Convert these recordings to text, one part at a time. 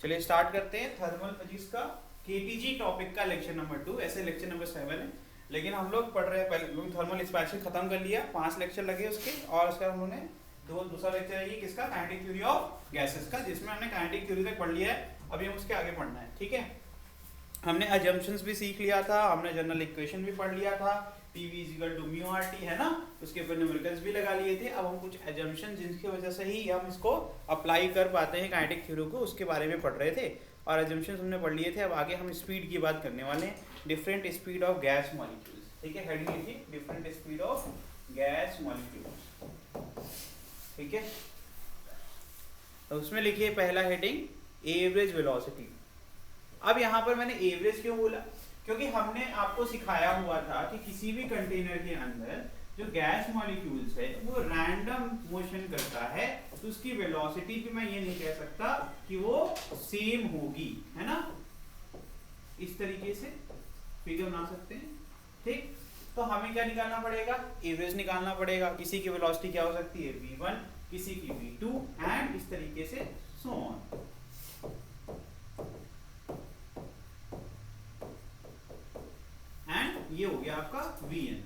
चलिए स्टार्ट करते हैं थर्मल फिजिक्स का केटीजी टॉपिक का लेक्चर नंबर 2। ऐसे लेक्चर नंबर 7 है, लेकिन हम लोग पढ़ रहे हैं पहले थर्मल एक्सपेंशन खत्म कर लिया, 5 लेक्चर लगे उसके, और उसका हम लोगों ने दूसरा लेक्चर है ये किसका, काइनेटिक थ्योरी ऑफ गैसेस का, जिसमें हमने काइनेटिक थ्योरी तक पढ़ लिया है। अभी हम उसके आगे पढ़ना है, ठीक है। हमने अजम्पशंस भी सीख लिया था, हमने जनरल इक्वेशन भी पढ़ लिया था, PV = μRT है ना, उसके ऊपर न्यूमेरिकल्स भी लगा लिए थे। अब हम कुछ एजम्पशन जिनकी वजह से ही हम इसको अप्लाई कर पाते हैं काइनेटिक थ्योरी को, उसके बारे में पढ़ रहे थे और एजम्पशंस हमने पढ़ लिए थे। अब आगे हम स्पीड की बात करने वाले हैं, different speed of gas molecules, ठीक है। हेडिंग लिखिए, different speed of gas molecules, ठीक है। तो उसमें लिखिए पहला हेडिंग एवरेज वेलोसिटी। अब यहाँ पर मैंने एवरेज क्यों बोला, क्योंकि हमने आपको सिखाया हुआ था कि किसी भी कंटेनर के अंदर जो गैस मॉलिक्यूल्स है वो रैंडम मोशन करता है, तो उसकी वेलोसिटी भी मैं ये नहीं कह सकता कि वो सेम होगी, है ना। इस तरीके से फिगर बना सकते हैं, ठीक। तो हमें क्या निकालना पड़ेगा, एवरेज निकालना पड़ेगा। किसी की वेलोसिटी क्या हो सकती है, v1, किसी की v2 एंड इस तरीके से सो ऑन। एंड ये हो गया आपका Vn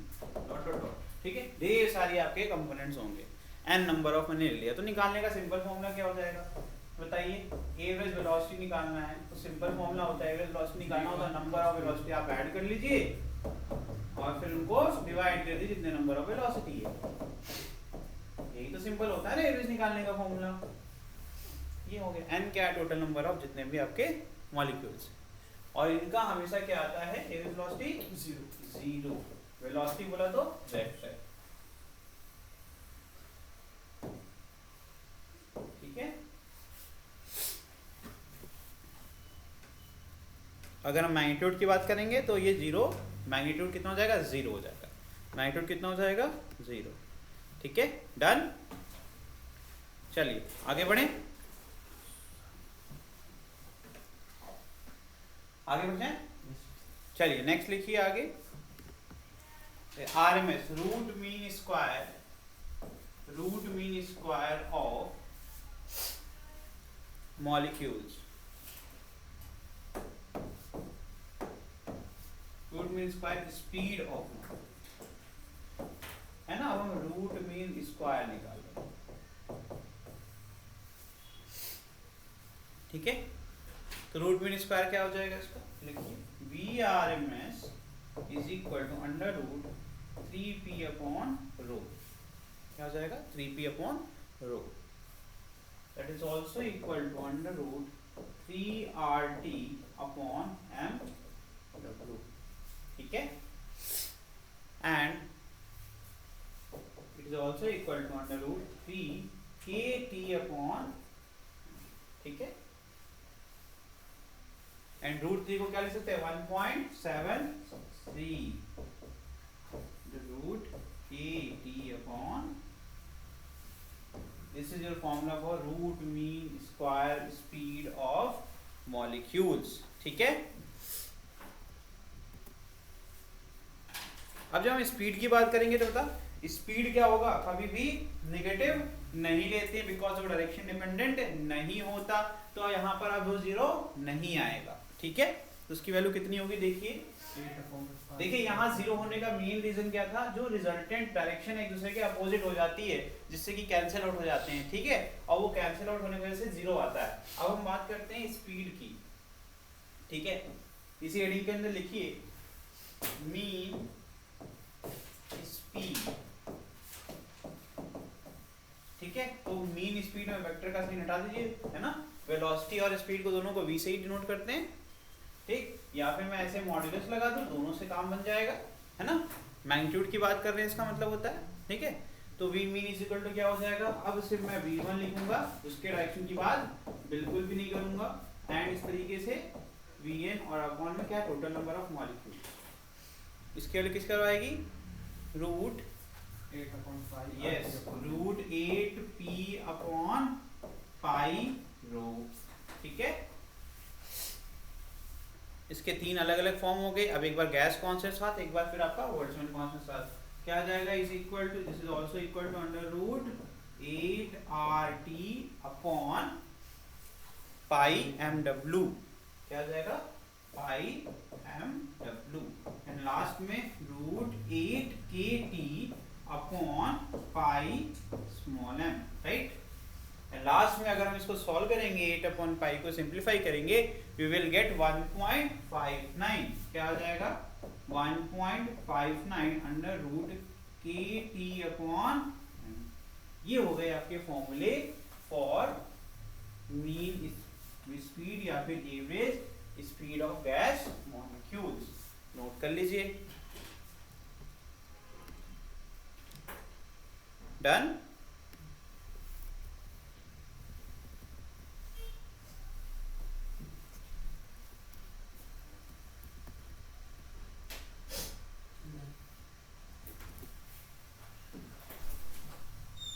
डॉट डॉट डॉट, ठीक है। ढेर सारी आपके कंपोनेंट्स होंगे, n नंबर ऑफ मैंने लिया, तो निकालने का सिंपल फॉर्मूला क्या हो जाएगा बताइए। एवरेज वेलोसिटी निकालना है तो सिंपल फॉर्मूला होता है, एवरेज वेलोसिटी निकालना होता है, नंबर ऑफ वेलोसिटी आप ऐड कर लीजिए और फिर उनको डिवाइड कर दीजिए जितने नंबर ऑफ वेलोसिटी है। यही तो सिंपल होता है ना एवरेज निकालने का फॉर्मूला। ये हो गया, n क्या है, टोटल नंबर ऑफ जितने भी आपके मॉलिक्यूल्स, और इनका हमेशा क्या आता है, एवरेज वेलोसिटी जीरो, वेलोसिटी बोला तो लेफ्ट साइड, ठीक है। अगर हम मैग्नीट्यूड की बात करेंगे तो ये जीरो, मैग्नीट्यूड कितना हो जाएगा, जीरो हो जाएगा, मैग्नीट्यूड कितना हो जाएगा, जीरो, ठीक है। डन, चलिए आगे बढ़े, आगे बढ़े। चलिए नेक्स्ट लिखिए आगे, RMS root mean square of molecules, root mean square speed of, है ना। अब हम रूट मीन स्क्वायर निकाल रहे हैं, ठीक है। तो रूट मीन स्क्वायर क्या हो जाएगा इसका, लिखिए VRMS = under root 3p upon rho, क्या हो जाएगा 3p upon rho, that is also equal to under root 3RT upon MW, ठीक है। And it is also equal to under root 3KT upon, ठीक है। एंड रूट 3 को क्या लिख सकते हैं, 1.73 root KT upon, this is your formula for root mean square speed of molecules, ठीक है। अब जब हम स्पीड की बात करेंगे तो बता स्पीड क्या होगा, कभी भी नेगेटिव नहीं लेते, बिकॉज वो डायरेक्शन डिपेंडेंट नहीं होता, तो यहाँ पर अब वो जीरो नहीं आएगा, ठीक है। तो उसकी वैल्यू कितनी होगी, देखिए यहाँ जीरो होने का मेन रीजन क्या था, जो रिजल्टेंट डायरेक्शन एक दूसरे के अपोजिट हो जाती है, जिससे कि कैंसिल आउट हो जाते हैं, ठीक है, और वो कैंसिल आउट होने की वजह से जीरो आता है। अब हम बात करते हैं स्पीड की, ठीक है। इसी हेडिंग के अंदर लिखिए मीन स्पीड, ठीक है। तो मीन स्पीड में वेक्टर का साइन हटा दीजिए, है ना। वेलोसिटी और स्पीड को दोनों को v से ही डिनोट करते हैं, ठीक, या फिर मैं ऐसे मॉड्यूलस लगा दूं, दोनों से काम बन जाएगा, है ना। मैग्नीट्यूड की बात कर रहे हैं, इसका मतलब होता है, ठीक है। तो v मीन इक्वल टू क्या हो जाएगा, अब सिर्फ मैं v1 लिखूंगा, उसके डायरेक्शन की बात बिल्कुल भी नहीं करूंगा, एंड इस तरीके से vn और अपॉन में क्या, टोटल नंबर ऑफ मॉलिक्यूल, इसके वैल्यू किस करवाएगी, root 8/5, yes, root 8p upon pi rho, ठीक है। इसके 3 अलग अलग फॉर्म हो गए। अब एक बार गैस कांस्टेंट साथ, एक बार फिर आपका बोल्ट्जमैन कांस्टेंट साथ, क्या आ जाएगा, is equal to, this is also equal to under root 8RT upon pi M W, क्या आ जाएगा pi M W, and last में √8 KT upon pi small m, right. And last में अगर हम इसको सॉल्व करेंगे 8 अपॉन पाई को सिंप्लीफाई करेंगे, वी विल गेट 1.59, क्या आ जाएगा 1.59 √KT अपॉन, ये हो गए आपके फॉर्मूले फॉर मीन स्पीड या फिर average speed of gas molecules. Note कर लीजिए। डन।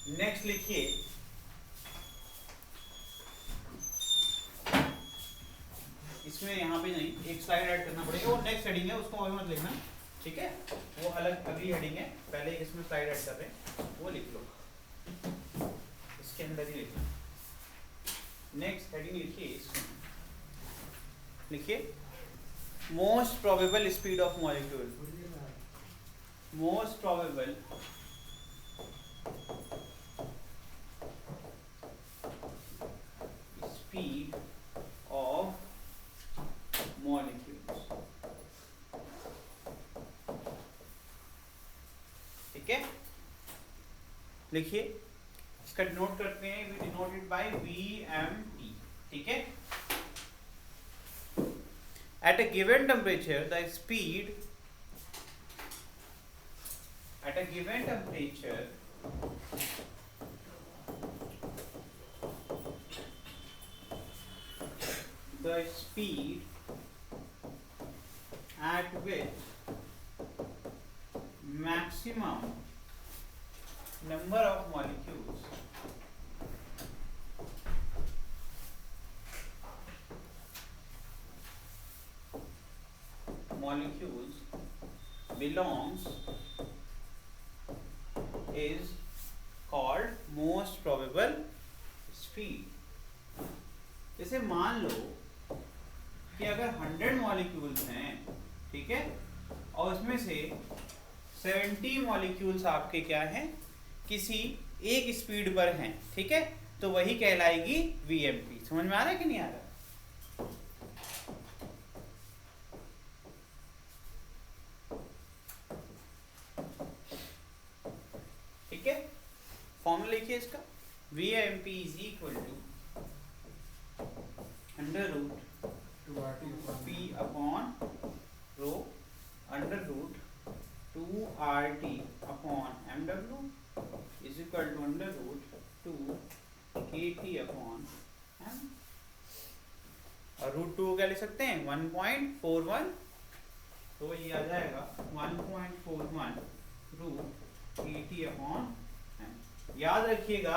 नेक्स्ट लिखिए, इसमें यहाँ पे नहीं, एक स्लाइड ऐड करना पड़ेगा, वो नेक्स्ट हेडिंग है, उसको अभी मत लिखना, ठीक है, वो अलग अगली हेडिंग है, पहले इसमें स्लाइड ऐड कर रहे हैं, वो लिख लो, इसके अंदर ही लिखना। नेक्स्ट हेडिंग लिखिए, इसमें लिखिए most probable speed of molecule, most probable speed of molecules, ठीक है। लिखिए, इसका डिनोट करते हैं, we denote it by VMT, ठीक है। At a given temperature, the speed at a given temperature the speed at which maximum number of molecules belongs is called most probable speed। जैसे मान लो कि अगर 100 मॉलिक्यूल्स हैं, ठीक है, और उसमें से 70 मॉलिक्यूल्स आपके क्या हैं, किसी एक स्पीड पर हैं, ठीक है, तो वही कहलाएगी VMP। समझ में आ रहा है कि नहीं आ रहा? ठीक है, फॉर्मूला लिखिए इसका, VMP is equal to under root P upon rho under root 2RT upon MW is equal to under root 2KT upon M, और रूट 2 क्या लिख सकते हैं 1.41, तो ये आ जाएगा 1.41 रूट KT अपॉन M। याद रखिएगा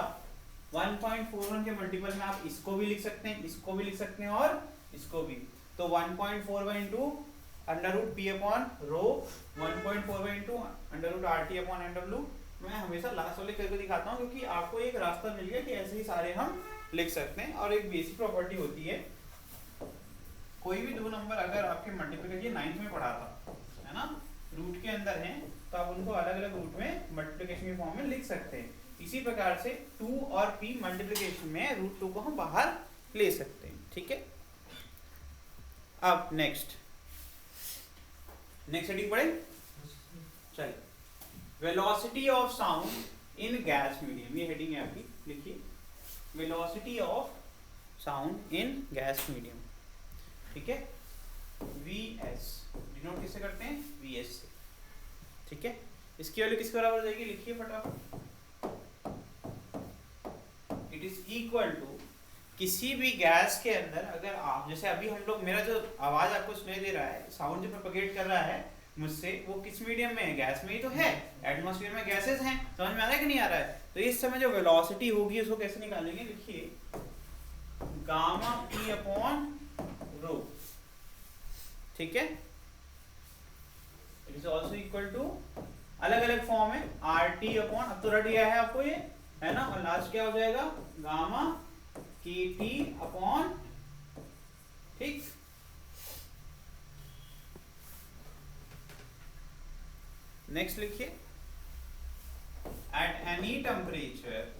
1.41 के मल्टीपल में आप इसको भी लिख सकते हैं, इसको भी लिख सकते हैं और इसको भी, तो 1.41 into under root P upon rho, 1.41 into under root RT upon MW। मैं हमेशा लास्ट वाले करके दिखाता हूँ क्योंकि आपको एक रास्ता मिल गया कि ऐसे ही सारे हम लिख सकते हैं। और एक बेसिक प्रॉपर्टी होती है, कोई भी दो नंबर अगर आपके मल्टीप्लिकेशन 9th में पढ़ा था, है ना, रूट के अंदर हैं, तो आप उनको अलग अलग रूट में मल्टीप्लिकेशन के फॉर्म में लिख सकते हैं। इसी प्रकार से 2 और P मल्टीप्लिकेशन में रूट 2 को हम बाहर ले सकते हैं, ठीक है। अब नेक्स्ट हेडिंग पढ़े, चलिए, velocity of sound in gas medium, ये हेडिंग है आपकी, लिखिए velocity of sound in gas medium, ठीक है, VS डिनोट किससे करते हैं, VS से, ठीक है। इसकी वैल्यू किसके बराबर हो जाएगी, लिखिए फटाफट, इट इज इक्वल टू किसी भी गैस के अंदर अगर आप, जैसे अभी हम लोग, मेरा जो आवाज आपको सुनाई दे रहा है, साउंड जो प्रोपेगेट कर रहा है मुझसे, वो किस मीडियम में है, गैस में ही तो है, एटमॉस्फेयर में गैसेस हैं, समझ में आ रहा है कि नहीं आ रहा है? तो इस समय जो वेलोसिटी होगी उसको कैसे निकालेंगे, लिखिए गामा P अपॉन रो, ठीक है, it is also equal to, अलग अलग फॉर्म है, RT अपॉन, अब तो रट गया है आपको ये, है ना, और लास्ट क्या हो जाएगा गामा KT अपॉन नेक्स्ट लिखिए, eight any temperature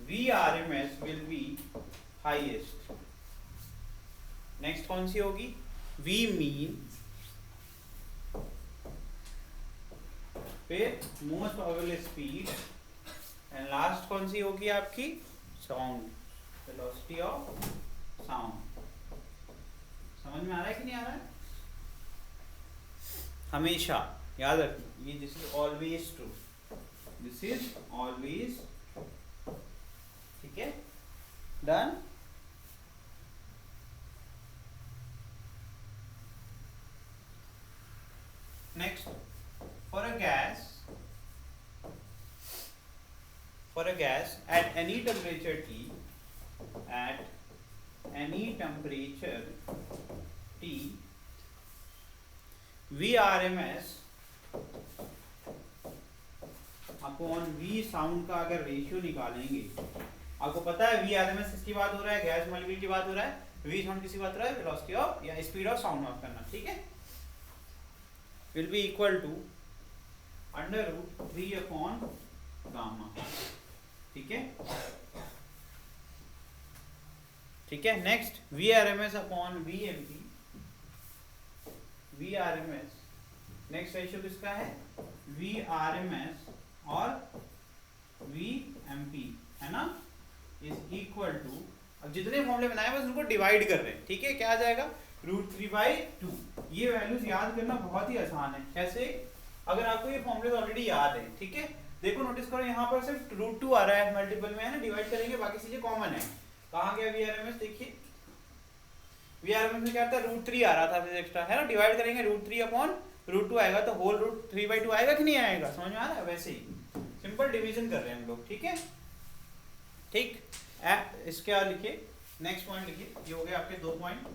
VRMS will be highest. Next कौन सी होगी? V mean, फिर most probable speed, and last कौन सी होगी आपकी? Sound, velocity of sound. समझ में आ रहा है कि नहीं आ रहा है? हमेशा याद रखिए, ये this is always true, this is always, ठीक है, done. Next, for a gas at any temperature T, VRMS upon V sound का अगर रेशियो निकालेंगे, आपको पता है VRMS किसकी बात हो रहा है? गैस मॉलिक्यूल की बात हो रहा है। V साउंड किसकी बात हो रहा है? वेलोसिटी ऑफ या स्पीड ऑफ साउंड माफ करना, ठीक है, will be equal to √3 upon gamma, ठीक है, ठीक है। Next, VRMS upon VMP, VRMS next ratio किसका है? VRMS और VMP, है ना, इज इक्वल टू, अब जितने फॉर्मूले बनाए बस उनको डिवाइड कर रहे हैं, ठीक है, क्या आ जाएगा? √3/2। ये वैल्यूज याद करना बहुत ही आसान है। कैसे? अगर आपको ये फॉर्मूले ऑलरेडी याद है, ठीक है, देखो नोटिस करो, यहाँ पर सिर्फ √2 आ रहा है, मल्टीपल में है ना, डिवाइड करेंगे बाकी चीजें कॉमन है। कहाँ गया VRMS? देखिए VRMS में क्या था? √3 आ रहा था फिर एक्स्ट्रा, है ना, डिवाइड करेंगे √3 अपॉन √2 आएगा, तो होल √3/2 आएगा कि नहीं आएगा? समझ में आ रहा है? वैसे ही सिंपल डिवीजन कर रहे हैं हम लोग, ठीक है, ठीक। इसके बाद लिखिए, नेक्स्ट पॉइंट लिखिए, ये हो गए आपके 2 point.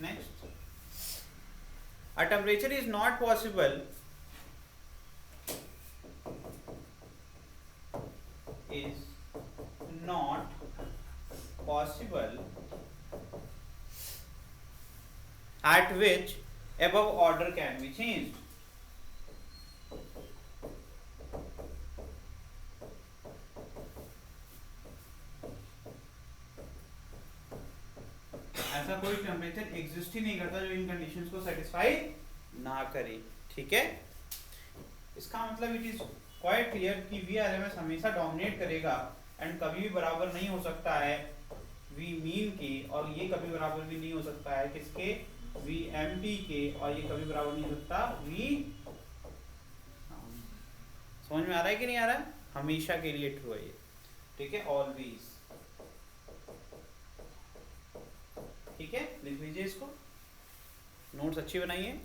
Next, a temperature is not possible at which above order can be changed. ऐसा कोई टेम्परेचर एग्जिस्ट ही नहीं करता जो इन कंडीशंस को सेटिस्फाई ना करे, ठीक है। इसका मतलब इट इज क्वाइट क्लियर कि VRMS हमेशा डोमिनेट करेगा एंड कभी भी बराबर नहीं हो सकता है V मीन के, और ये कभी बराबर भी नहीं हो सकता है किसके? VMP के, और ये कभी बराबर नहीं हो सकता V। समझ में आ रहा है कि नहीं आ रहा है? हमेशा के लिए ट्रू है ये, ठीक है, ऑलवेज, ठीक है। लिख लीजिए इसको, नोट्स अच्छी बनाइए।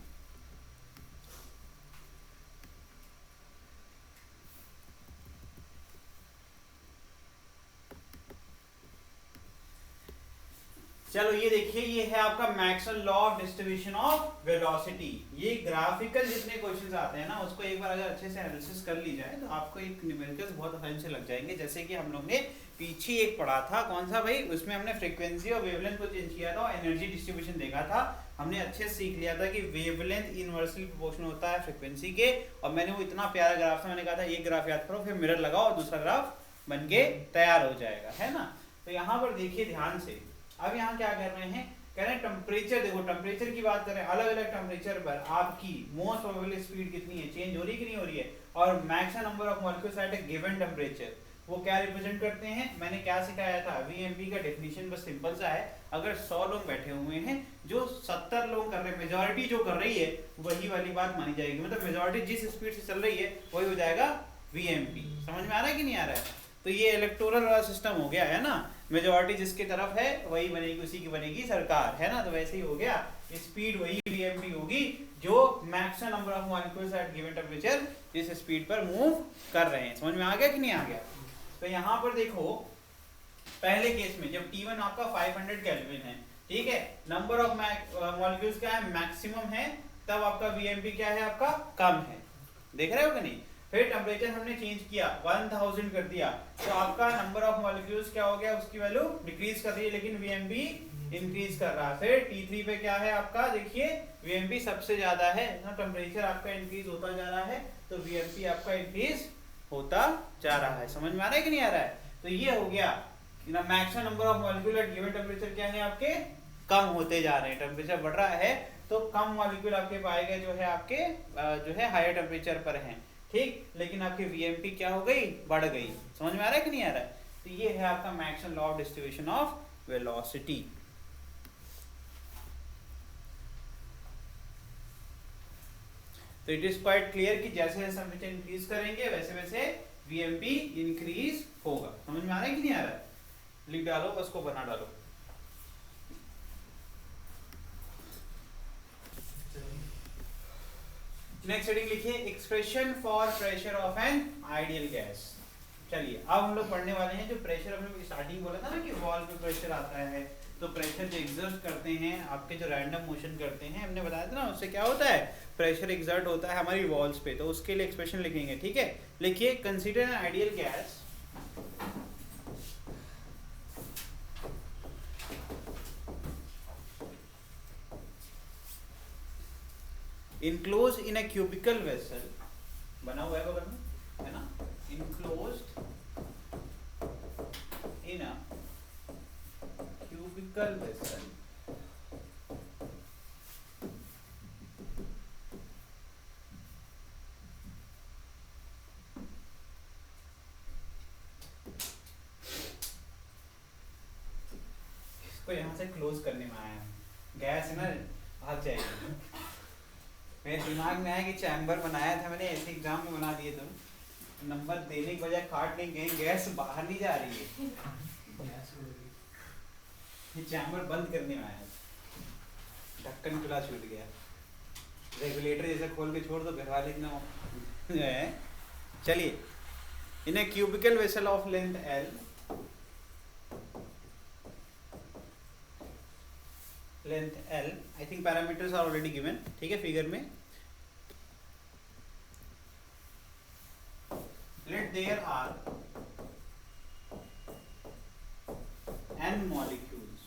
चलो ये देखिए, ये है आपका Maxwell law of distribution of velocity. ये ग्राफिकल जितने क्वेश्चंस आते हैं ना, उसको एक बार अगर अच्छे से एनालिसिस कर ली जाए तो आपको एक न्यूमेरिकल्स बहुत आसानी से लग जाएंगे। जैसे कि हम लोग ने पीछे एक पढ़ा था, कौन सा भाई? उसमें हमने फ्रीक्वेंसी और वेवलेंथ को चेंज किया था और एनर्जी डिस्ट्रीब्यूशन देखा था। हमने अच्छे से सीख लिया था कि वेवलेंथ इनवर्सली प्रोपोर्शनल होता है फ्रीक्वेंसी के, और मैंने वो इतना प्यारा ग्राफ था, मैंने कहा था एक ग्राफ याद करो, फिर मिरर लगाओ और दूसरा ग्राफ बन के तैयार हो जाएगा, है ना। तो यहाँ पर देखिए ध्यान से, अब यहाँ क्या कर रहे हैं? कह रहे हैं टेम्परेचर, देखो टेम्परेचर की बात करें, अलग अलग टेम्परेचर पर आपकी मोस्ट प्रोबेबल स्पीड कितनी है, चेंज हो रही कि नहीं हो रही है, और maximum number of molecules at a given temperature, वो क्या रिप्रेजेंट करते हैं? मैंने क्या सिखाया था? VMP का डेफिनेशन बस सिंपल सा है, अगर 100 लोग बैठे हुए हैं, जो 70 लोग कर रहे हैं, मेजॉरिटी जो कर रही है वही वाली बात मानी जाएगी, मतलब मेजॉरिटी जिस स्पीड से चल रही है वही हो जाएगा VMP। समझ में आ रहा है कि नहीं आ रहा है? तो ये इलेक्टोरल वाला सिस्टम हो गया है ना, मेजॉरिटी जिसकी तरफ है वही बनेगी, उसी की बनेगी सरकार, है ना। तो वैसे ही हो गया, स्पीड वही VMP होगी जो maximum number of molecules at given temperature जिस स्पीड पर मूव कर रहे हैं। समझ में आ गया कि नहीं आ गया? तो यहाँ पर देखो, पहले केस में जब T1 आपका 500 केल्विन है, ठीक है, नंबर ऑफ मॉलिक्यूल्स क्या है? मैक्सिमम है, तब आपका VMP क्या है? आपका कम है। देख रहे हो कि नहीं? फिर टेम्परेचर हमने चेंज किया 1000 कर दिया, तो आपका नंबर ऑफ मॉलिक्यूल्स क्या हो गया, उसकी वैल्यू डिक्रीज कर रही है, लेकिन वीएमपी इंक्रीज कर रहा है। फिर T3 पे क्या है आपका, देखिए वीएमपी सबसे ज्यादा है ना, टेम्परेचर आपका इंक्रीज होता जा रहा है, तो वीएमपी आपका इंक्रीज होता जा रहा है। समझ में आ रहा है कि नहीं आ रहा है? तो ये हो गया maximum number of molecule eight given temperature क्या है आपके, कम होते जा रहे हैं। टेम्परेचर बढ़ रहा है तो कम मॉलिक्यूल आपके पाए गए जो है आपके जो है हायर टेम्परेचर पर हैं, ठीक, लेकिन आपकी वीएमपी क्या हो गई, बढ़ गई। समझ में आ रहा है कि नहीं आ रहा है? तो ये है आपका Maxwell law of distribution of velocity. तो इट इज क्वाइट क्लियर कि जैसे जैसे हम इंक्रीज करेंगे वैसे वैसे वीएमपी इंक्रीज होगा। समझ में आ रहा है कि नहीं आ रहा है? लिख डालो, बस को बना डालो। नेक्स्ट हेडिंग लिखिए, expression for pressure of an ideal gas. चलिए अब हम लोग पढ़ने वाले हैं जो प्रेशर, हमने स्टार्टिंग बोला था ना कि वॉल पे प्रेशर आता है, तो प्रेशर जो एग्जर्ट करते हैं आपके, जो रैंडम मोशन करते हैं, हमने बताया था ना, उससे क्या होता है, प्रेशर एग्जर्ट होता है हमारी वॉल्स पे, तो उसके लिए एक्सप्रेशन लिखेंगे। ठीक है, लिखिए, consider an ideal gas enclosed in a cubical vessel, बना हुआ है बगल में, है ना, enclosed in a cubical vessel इसको यहाँ से क्लोज करने में आया, गैस है ना भाग जाएगी। मेरे दिमाग में आया कि चैम्बर बनाया था मैंने, ऐसे एग्जाम में बना दिए तुम, नंबर देने के बजाय काट नहीं गए, गैस बाहर नहीं जा रही है, ये चैम्बर बंद करने में आया, ढक्कन खुला छूट गया, रेगुलेटर जैसे खोल के छोड़ दो, घर वाले इतना चलिए, in a cubical vessel of length L, length L, I think parameters are already given, ठीक है, फिगर में, let there are n molecules,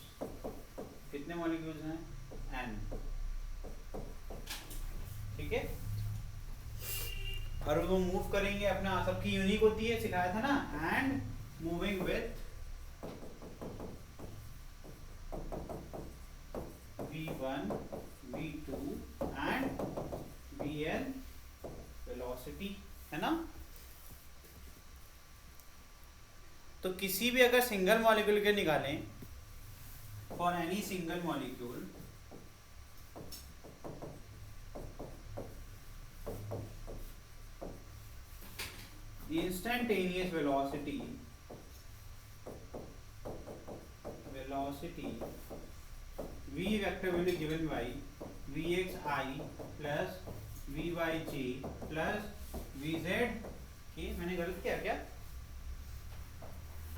कितने मॉलिक्यूल्स हैं, n, ठीक है, और वो मूव करेंगे अपना, सबकी यूनिक होती है, सिखाया था ना, and moving with v1 v2 and vn velocity, है ना। तो किसी भी अगर सिंगल मॉलिक्यूल के निकालें, for any single molecule, instantaneous velocity v vector will be given by vxi plus vyj plus vz की, मैंने गलत किया क्या,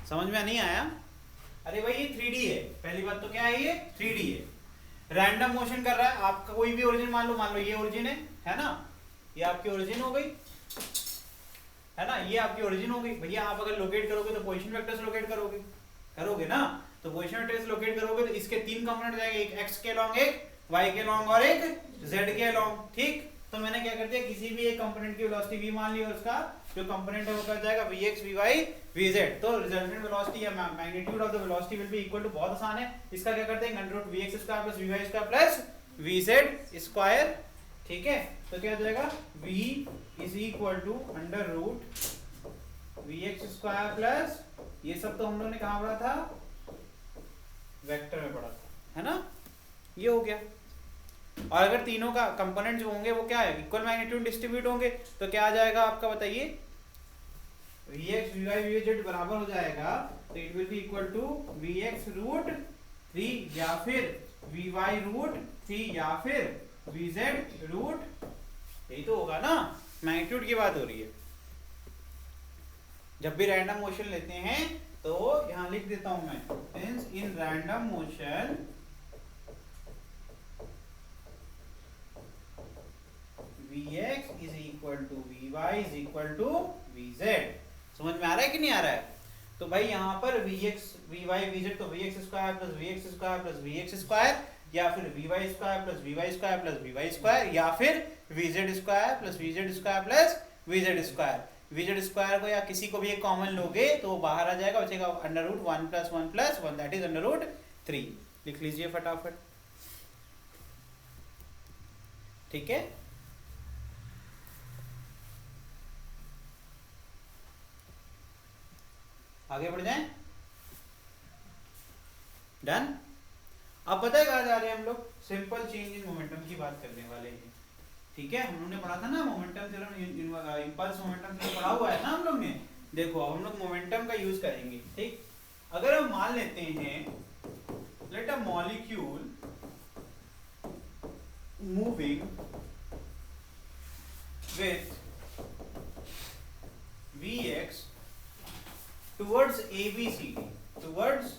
समझ में नहीं आया? अरे भाई ये 3D है, पहली बात तो क्या है, ये 3D है, रैंडम मोशन कर रहा है, आपका कोई भी ओरिजिन मान लो ये ओरिजिन है ना, ये आपकी ओरिजिन हो गई, है ना, ये आपकी ओरिजिन हो गई। भैया आप अगर लोकेट करोगे तो पोजीशन वेक्टर्स लोकेट करोगे ना, तो पोजीशन वेक्टर्स लोकेट करोगे तो इसके 3 कंपोनेंट जाएंगे, एक x के लॉन्ग, एक y के लॉन्ग और एक z के लॉन्ग, ठीक। तो मैंने क्या कर दिया, किसी भी एक कंपोनेंट की वेलोसिटी v मान ली और उसका जो कंपोनेंट है वो कर जाएगा vx vy vz, तो रिजल्टेंट वेलोसिटी या magnitude of the velocity will be equal to, बहुत आसान है, इसका क्या करते हैं, under root vx square plus vy square plus vz square, ठीक है। तो क्या हो जाएगा, v is equal to under root vx square plus, ये सब तो हम लोगों ने कहाँ पढ़ा था, वेक्टर में पढ़ा था, है ना, ये हो गया। और अगर तीनों का कंपोनेंट जो होंगे वो क्या है, इक्वल मैग्नीट्यूड डिस्ट्रीब्यूट होंगे, तो क्या आ जाएगा आपका, बताइए, vx vy vz बराबर हो जाएगा, तो it will be equal to vx root 3 या फिर vy रूट 3 या फिर vz रूट, यही तो होगा ना, मैग्नीट्यूड की बात हो रही है। जब भी रैंडम मोशन लेते हैं तो यहां लिख देता हूं मैं, since in random motion Vx is equal to Vy is equal to Vz। समझ में आ रहा है कि नहीं आ रहा है? तो भाई यहाँ पर Vx Vy Vz तो Vx square plus Vx square plus Vx square, या फिर Vy square plus Vy square plus Vy square, या फिर Vz square plus Vz square plus Vz square. Vz square को या किसी को भी एक कॉमन लोगे तो वो बाहर आ जाएगा, बचेगा under root 1 plus 1 plus 1 that is under root 3। लिख लीजिए फटाफट, ठीक है। आगे बढ़ जाएं, डन। अब पता है कहाँ जा रहे हैं हम लोग? सिंपल चेंज इन मोमेंटम की बात करने वाले हैं, ठीक है। हम लोगों ने पढ़ा था ना momentum theorem, impulse momentum theorem पढ़ा हुआ है ना हम लोग ने। देखो अब हम लोग मोमेंटम का यूज करेंगे, ठीक। अगर हम मान लेते हैं let a molecule moving with Vx towards ABCD, towards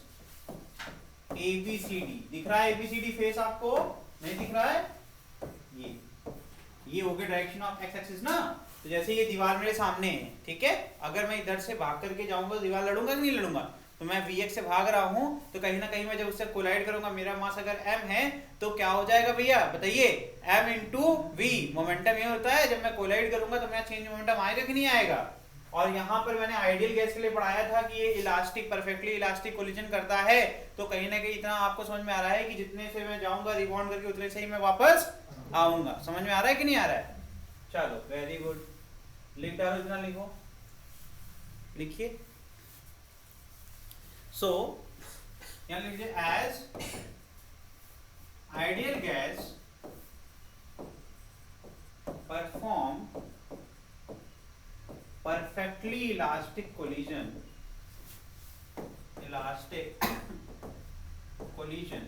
ABCD, दिख रहा है ABCD फेस आपको? नहीं दिख रहा है? ये हो गया डायरेक्शन ऑफ एक्स एक्सिस ना। तो जैसे ये दीवार मेरे सामने है, ठीक है। अगर मैं इधर से भाग करके जाऊंगा तो दीवार लड़ूंगा कि नहीं लड़ूंगा? तो मैं Vx से भाग रहा हूं तो कहीं ना कहीं मैं जब उससे कोलाइड करूंगा, मेरा मास अगर m है तो क्या हो जाएगा भैया बताइए? m into v। मोमेंटम ये होता है जब मैं कोलाइड करूंगा तो मेरा चेंज मोमेंटम आएगा कि नहीं आएगा? और यहाँ पर मैंने आइडियल गैस के लिए पढ़ाया था कि ये इलास्टिक, परफेक्टली इलास्टिक कोलिजन करता है। तो कहीं ना कहीं इतना आपको समझ में आ रहा है कि जितने से मैं जाऊंगा रिबाउंड करके उतने से ही मैं वापस आऊंगा। समझ में आ रहा है कि नहीं आ रहा है? चलो वेरी गुड, लिख डालो इतना, लिखो, लिखिए। सो यहाँ लिख लीजिए as ideal gas perform perfectly elastic collision, elastic collision,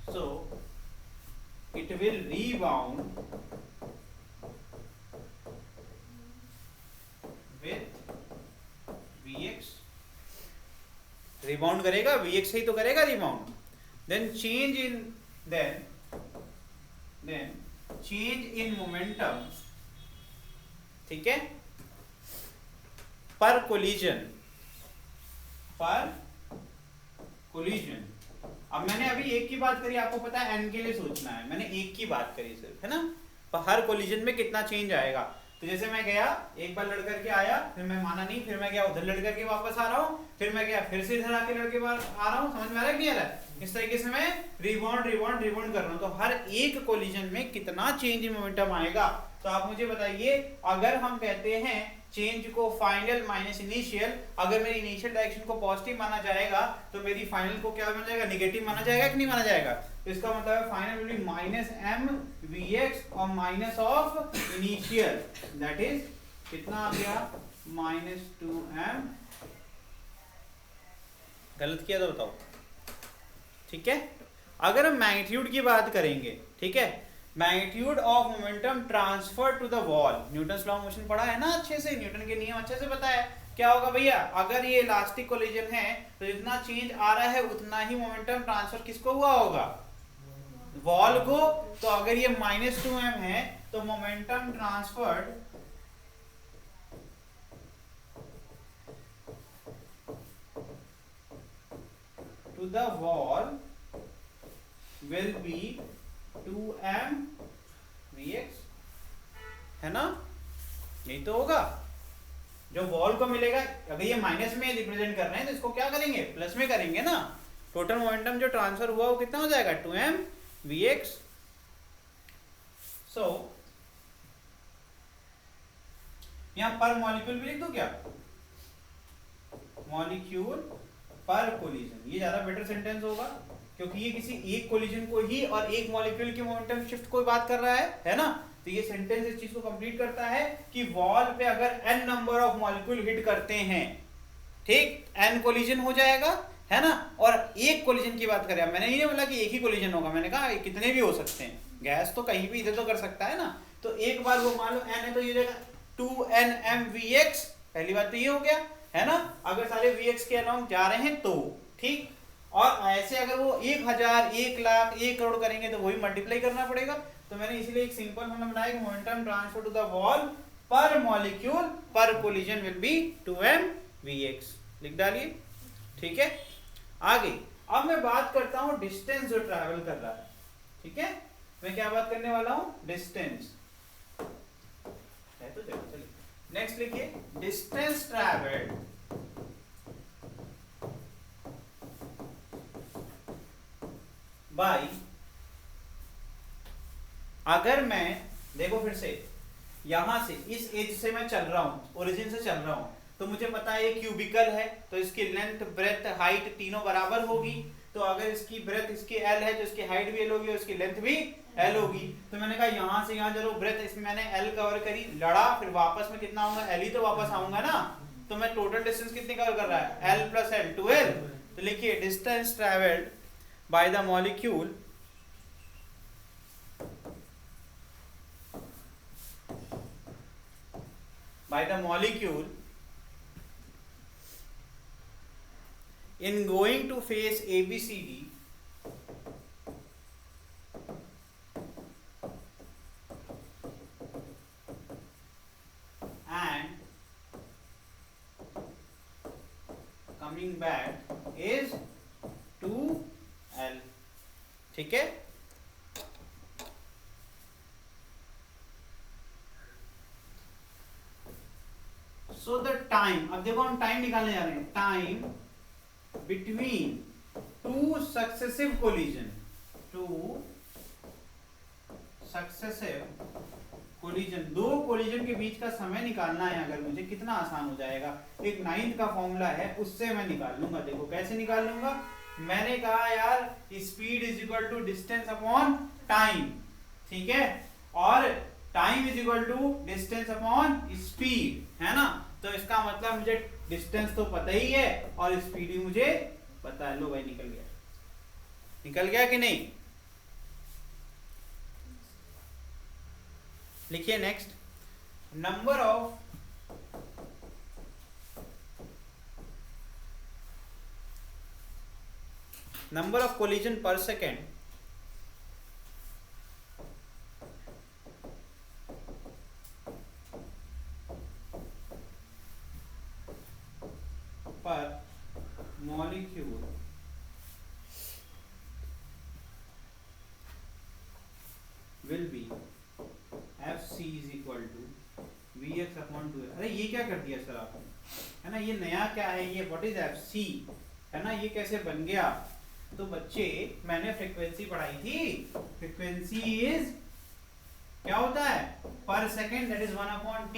so it will rebound with Vx, rebound करेगा Vx से ही तो करेगा rebound, then change in momentum, ठीक है, पर कोलिजन, अब मैंने अभी एक की बात करी, आपको पता है n के लिए सोचना है, मैंने एक की बात करी सिर्फ, है ना। पर हर कोलिजन में कितना चेंज आएगा। तो जैसे मैं गया एक बार लड़ करके आया, फिर मैं माना नहीं, फिर मैं गया उधर लड़ करके वापस आ रहा हूँ, फिर मैं गया फिर से इधर आके लड़के आ रहा हूँ। समझ में आ रहा है कि नहीं आ रहा है? इस तरीके से मैं रिबाउंड कर रहा हूँ। तो हर एक कोलिजन में कितना चेंज इन मोमेंटम आएगा। तो आप मुझे बताइए, अगर हम कहते हैं चेंज को फाइनल माइनस इनिशियल, अगर मेरी इनिशियल डायरेक्शन को पॉजिटिव माना जाएगा तो मेरी फाइनल को क्या माना जाएगा? नेगेटिव माना जाएगा कि नहीं माना जाएगा? तो इसका मतलब है final will be minus m Vx और minus of initial, that is कितना आ गया? -2m। गलत किया तो बताओ, ठीक है। अगर हम मैग्नीट्यूड की बात करेंगे, ठीक है, magnitude of momentum transfer to the wall, Newton's law of motion पढ़ा है ना अच्छे से, न्यूटन के नियम अच्छे से पता है। क्या होगा भैया? अगर ये इलास्टिक कोलिजन है तो जितना चेंज आ रहा है उतना ही मोमेंटम ट्रांसफर किसको हुआ होगा? वॉल को। तो अगर ये -2m है तो momentum transferred to the wall will be 2m Vx, है ना? यही तो होगा जो वॉल को मिलेगा। अगर ये माइनस में रिप्रेजेंट कर रहे हैं तो इसको क्या करेंगे? प्लस में करेंगे ना। टोटल मोमेंटम जो ट्रांसफर हुआ वो कितना हो जाएगा? 2m Vx। सो यहां पर मॉलिक्यूल भी लिख दो क्या? मॉलिक्यूल पर कोलिजन, ये ज्यादा बेटर सेंटेंस होगा क्योंकि ये किसी एक कोलिजन को ही और एक मॉलिक्यूल की मोमेंटम शिफ्ट को बात कर रहा है ना। तो ये सेंटेंस इस चीज को कंप्लीट करता है कि वॉल पे अगर n number of molecule hit करते हैं, ठीक, n कोलिजन हो जाएगा, है ना। और एक कोलिजन की बात करें, मैंने ये नहीं बोला कि एक ही कोलिजन होगा, मैंने कहा कितने भी हो सकते हैं। गैस तो कहीं भी इधर तो कर सकता है ना। तो एक बार वो मान लो n है तो ये जगह 2nm Vx, पहली बात तो ये हो गया, है ना। अगर सारे Vx के अलाउंग जा रहे हैं तो ठीक, और ऐसे अगर वो 1000, 1 लाख, 1 करोड़ करेंगे तो वही मल्टीप्लाई करना पड़ेगा। तो मैंने इसीलिए एक सिंपल फॉर्मूला बनाया कि momentum transfer to the wall per molecule per collision will be 2mvx, लिख डालिए। ठीक है, आगे अब मैं बात करता हूं डिस्टेंस जो ट्रैवल कर रहा है। ठीक है, मैं क्या बात करने वाला हूं, डिस्टेंस है। तो चलिए नेक्स्ट लिखिए, डिस्टेंस ट्रैवल्ड बाय, अगर मैं देखो फिर से यहां से इस एज से मैं चल रहा हूं, ओरिजिन से चल रहा हूं, तो मुझे पता है ये क्यूबिकल है, तो इसकी लेंथ ब्रेथ हाइट तीनों बराबर होगी। तो अगर इसकी ब्रेथ इसकी एल है तो इसकी हाइट भी एल होगी और इसकी लेंथ भी एल होगी। तो मैंने कहा यहां से यहां चलो, ब्रेथ इसमें मैंने एल कवर करी, लड़ा, फिर वापस में कितना आऊंगा, एल ही तो वापस आऊंगा ना। तो मैं टोटल डिस्टेंस कितनी कवर कर रहा है, एल प्लस एल, 12। तो लिखिए distance travelled by the molecule in going to face ABCD and coming back is 2L। ठीक है, सो द टाइम, अब देखो हम टाइम निकालने जा रहे हैं, time between two successive collision, दो कोलिजन के बीच का समय निकालना है अगर मुझे, कितना आसान हो जाएगा। एक 9th का फॉर्मूला है, उससे मैं निकाल लूंगा। देखो कैसे निकाल लूंगा, मैंने कहा यार speed is equal to distance upon time. ठीक है, और time is equal to distance upon speed, है ना। तो इसका मतलब मुझे डिस्टेंस तो पता ही है और स्पीड भी मुझे पता है। लो भाई निकल गया, निकल गया कि नहीं। लिखिए next, number of collision per second per molecule will be FC is equal to Vx upon 2। अरे ये क्या कर दिया सर आपने, है ना, ये नया क्या है, ये व्हाट इज FC, है ना, ये कैसे बन गया। तो बच्चे मैंने फ्रीक्वेंसी पढ़ाई थी, फ्रीक्वेंसी इज क्या होता है, पर सेकेंड, दैट इज 1/t।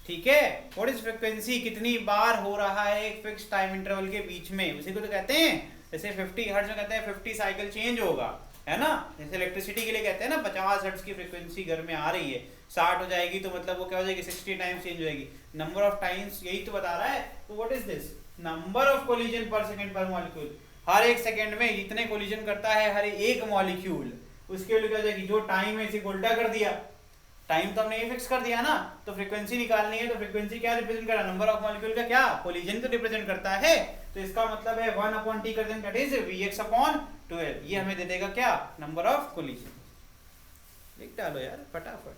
ठीक है, व्हाट इज फ्रीक्वेंसी, कितनी बार हो रहा है एक फिक्स टाइम इंटरवल के बीच में, उसी को तो कहते हैं। जैसे 50 हर्ट्ज में कहते हैं 50 साइकिल चेंज होगा, है ना। जैसे इलेक्ट्रिसिटी के लिए कहते हैं ना 50 हर्ट्ज की फ्रीक्वेंसी घर में आ रही है, 60 हो जाएगी तो मतलब वो क्या हो जाएगी, 60 टाइम्स चेंज हो जाएगी। नंबर ऑफ टाइम्स यही तो बता रहा है। तो what is this, number of collision पर सेकंड पर मॉलिक्यूल। हर एक सेकंड में जितने कोलिजन करता है हर एक मॉलिक्यूल, उसके लिए क्या हो जाएगी, जो टाइम है इसे उल्टा कर दिया, टाइम तो हमने ये फिक्स कर दिया ना। तो फ्रीक्वेंसी निकालनी है, तो फ्रीक्वेंसी क्या रिप्रेजेंट कर रहा है, नंबर ऑफ मॉलिक्यूल का क्या, कोलिजन तो रिप्रेजेंट करता है। तो इसका मतलब है 1/t कर देंगे, दैट इज Vx/12। ये हमें दे देगा क्या, नंबर ऑफ कोलिजन। लिख डालो यार फटाफट।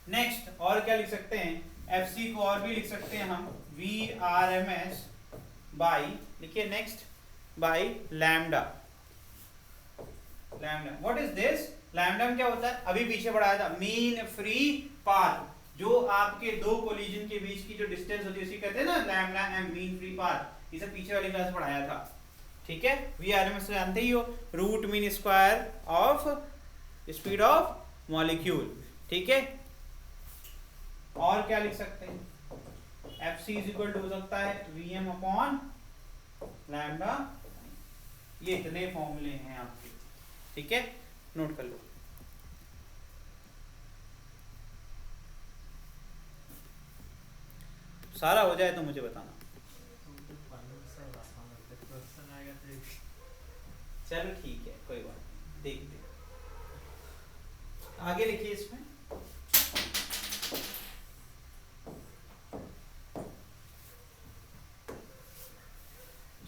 नेक्स्ट और क्या लिख सकते हैं, FC को और भी लिख सकते हैं हम, VRMS बाई, लिखिए next, by lambda. Lambda what is this, lambda क्या होता है, अभी पीछे पढ़ाया था, मीन फ्री पाथ। जो आपके दो कोलिजन के बीच की जो डिस्टेंस होती है उसी कहते हैं ना lambda M, mean free path. ये सब पीछे वाली क्लास पढ़ाया था। ठीक है, VRMS तो जानते ही हो, root mean square of speed of molecule. ठीक है, और क्या लिख सकते हैं, FC इज इक्वल टू हो सकता है Vm अपॉन लैम्डा। ये इतने फॉर्मूले हैं आपके। ठीक है, नोट कर लो। सारा हो जाए तो मुझे बताना। चलो ठीक है, कोई बात नहीं, देखते हैं। आगे लिखिए इसमें,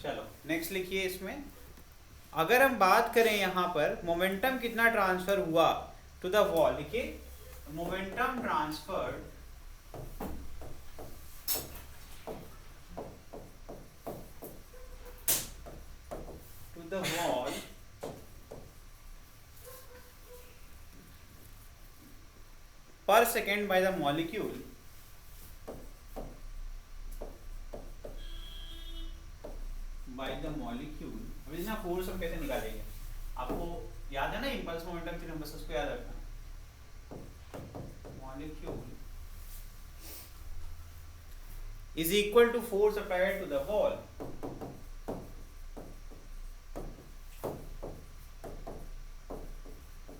चलो नेक्स्ट लिखिए इसमें, अगर हम बात करें यहाँ पर मोमेंटम कितना ट्रांसफर हुआ टू द वॉल, देखिए momentum transfer to the wall per second by the molecule अभी ना फोर्स हम कैसे निकालेंगे, आपको याद है ना इंपल्स मोमेंटम थ्योरम, बस उसको याद रखना। Molecule is equal to force applied to the wall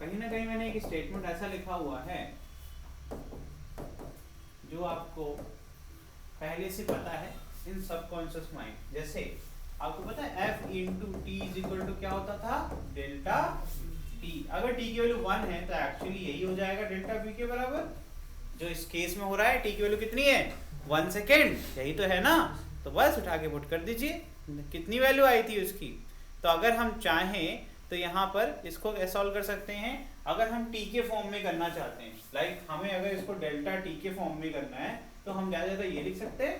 कहीं ना कहीं मैंने एक स्टेटमेंट ऐसा लिखा हुआ है जो आपको पहले से पता है इन सबकॉन्शियस माइंड। जैसे आपको पता है F into T is equal to क्या होता था, डेल्टा टी। अगर टी की वैल्यू 1 है तो एक्चुअली यही हो जाएगा डेल्टा बी के बराबर। जो इस केस में हो रहा है टी की वैल्यू कितनी है, 1 सेकेंड, यही तो है ना। तो बस उठा के पुट कर दीजिए, कितनी वैल्यू आई थी उसकी। तो अगर हम चाहें तो यहाँ पर इसको कैसे सॉल्व कर सकते हैं, अगर हम टी के फॉर्म में करना चाहते हैं, लाइक हमें अगर इसको डेल्टा टी के फॉर्म में करना है तो हम ज़्यादा ये लिख सकते हैं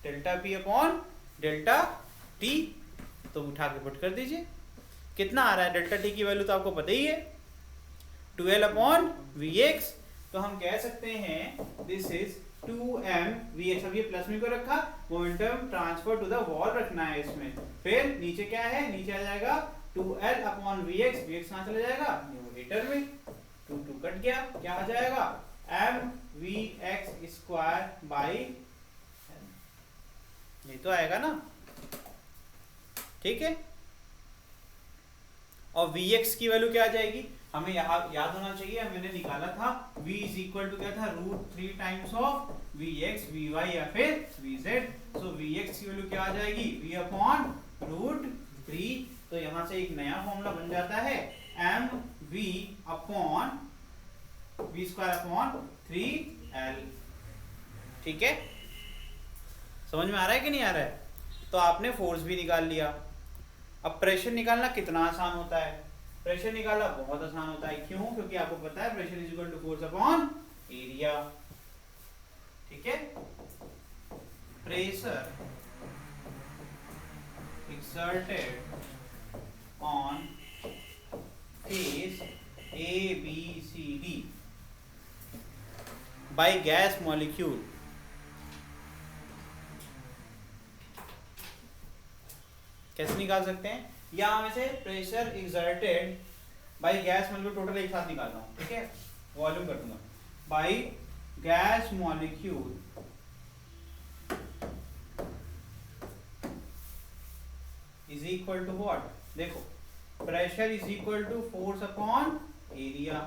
delta P upon delta T. तो उठा के पुट कर दीजिए, कितना आ रहा है डेल्टा टी की वैल्यू तो आपको पता ही है 12 अपॉन वी एक्स। तो हम कह सकते हैं दिस इज 2m vx। अब ये प्लस में को रखा, momentum transfer to the wall रखना है इसमें। फिर नीचे क्या है, नीचे आ जाएगा 2l अपॉन vx, vx कहाँ चला जाएगा न्यूमरेटर में, 2 कट गया, क्या आ जाएगा m vx स्क्वायर बाई, ये तो आएगा ना, ठीक है। और vx की वैल्यू क्या आ जाएगी, हमें यहाँ याद होना चाहिए, मैंने निकाला था v इज इक्वल टू क्या था, √3 टाइम्स ऑफ vx vy या फिर vz। सो vx की वैल्यू क्या आ जाएगी, v अपॉन √3। तो यहाँ से एक नया फॉर्मूला बन जाता है m v upon v square upon 3l। ठीक है, समझ में आ रहा है कि नहीं आ रहा है। तो आपने फोर्स भी निकाल लिया। अब प्रेशर निकालना कितना आसान होता है, प्रेशर निकालना बहुत आसान होता है। क्यों, क्योंकि आपको पता है pressure is equal to force upon area. ठीक है, pressure exerted on phase A, B, C, D by gas molecule कैसे निकाल सकते हैं, यहाँ में से pressure exerted by gas molecule total एक साथ निकाल रहा हूँ, ठीक है, वॉल्यूम कर दूंगा, by gas molecule is equal to what, देखो pressure is equal to force upon area,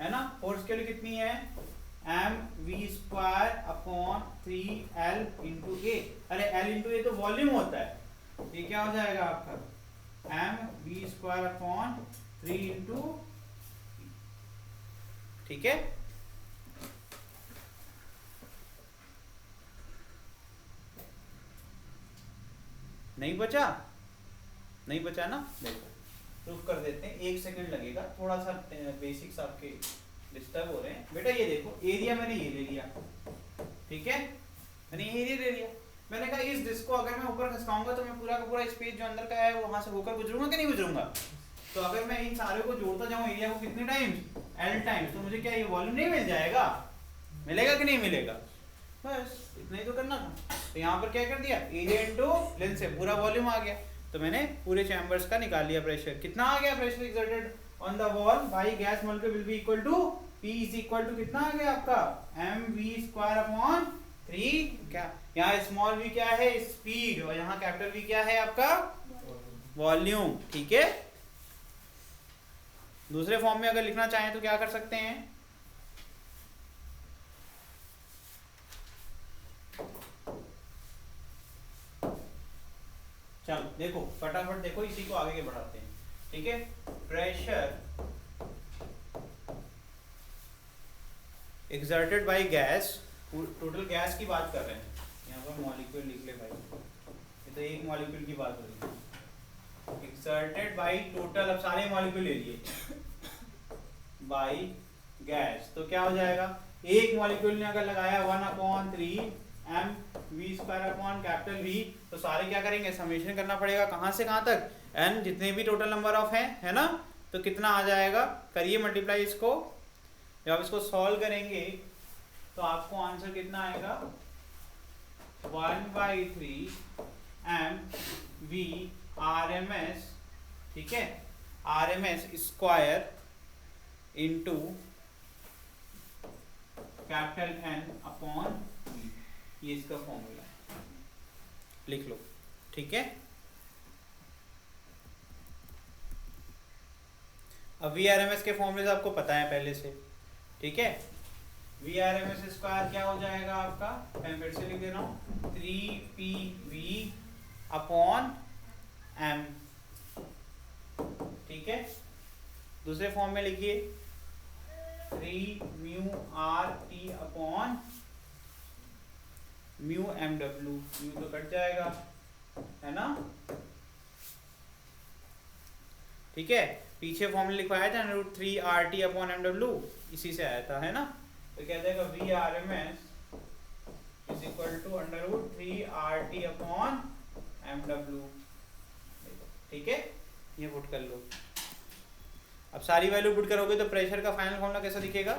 है ना। फोर्स के लिए कितनी है, M V square upon 3l into A. अरे l इंटू ए तो वॉल्यूम होता है, ये क्या हो जाएगा आपका M V square upon 3 into, ठीक है। नहीं बचा, नहीं बचा ना, देखो प्रूफ कर देते हैं, 1 सेकंड लगेगा, थोड़ा सा बेसिक्स आपके डिस्टर्ब हो रहे हैं। बेटा ये देखो एरिया मैंने ये ले लिया, ठीक है, मैंने ये एरिया ले लिया। मैंने कहा इस डिस्क को अगर मैं ऊपर खसकाऊंगा तो मैं पूरा का पूरा स्पेस जो अंदर का है वहां से होकर गुजरूंगा कि नहीं गुजरूंगा। तो अगर मैं इन सारे को जोड़ता जाऊं एरिया को कितने टाइम्स, l टाइम्स, तो मुझे क्या ये वॉल्यूम नहीं मिल जाएगा, मिलेगा कि नहीं मिलेगा, बस इतना ही तो करना था। तो यहाँ पर क्या कर दिया, एरिया इनटू लेंथ से पूरा वॉल्यूम आ गया। तो मैंने पूरे चैम्बर्स का निकाल लिया प्रेशर, कितना आ गया, pressure exerted on the wall by gas molecule will be equal to P is equal to कितना आ गया आपका mv स्क्वायर अपॉन 3, क्या यहाँ स्मॉल v क्या है, स्पीड, और यहाँ कैपिटल V क्या है आपका वॉल्यूम, ठीक है। दूसरे फॉर्म में अगर लिखना चाहें तो क्या कर सकते हैं, चलो देखो फटाफट देखो, इसी को आगे बढ़ाते हैं, ठीक है। Pressure exerted by gas, total gas की बात कर रहे हैं, यहाँ पर मॉलिक्यूल लिख ले भाई, ये तो एक मॉलिक्यूल की बात हो रही है। exerted by total, अब सारे मॉलिक्यूल ले लिए by गैस, तो क्या हो जाएगा, एक मॉलिक्यूल ने अगर लगाया 1/3 m v square upon capital V, तो सारे क्या करेंगे, समेशन करना पड़ेगा कहाँ से कहाँ तक, n जितने भी टोटल नंबर ऑफ है ना, तो कितना आ जाएगा, करिए मल्टीप्लाई इसको, जब आप इसको सॉल्व करेंगे तो आपको आंसर कितना आएगा, 1/3 m v RMS, ठीक है, RMS square into capital N upon V, ये इसका फॉर्मूला है, लिख लो, ठीक है। अब VRMS के फॉर्मूले आपको पता है पहले से, ठीक है। VRMS स्क्वायर क्या हो जाएगा आपका, मैं फिर से लिख दे रहा हूँ, 3PV अपॉन M, ठीक है। दूसरे फॉर्म में लिखिए 3μRT अपॉन μMW, म्यू तो कट जाएगा, है ना, ठीक है। पीछे फॉर्मूला लिखवाया था √3RT अपॉन MW, इसी से आया था, है ना, तो क्या जाएगा VRMS is equal to √3RT upon MW, ठीक है, ये पुट कर लो। अब सारी वैल्यू पुट करोगे तो प्रेशर का फाइनल फॉर्मूला कैसा दिखेगा,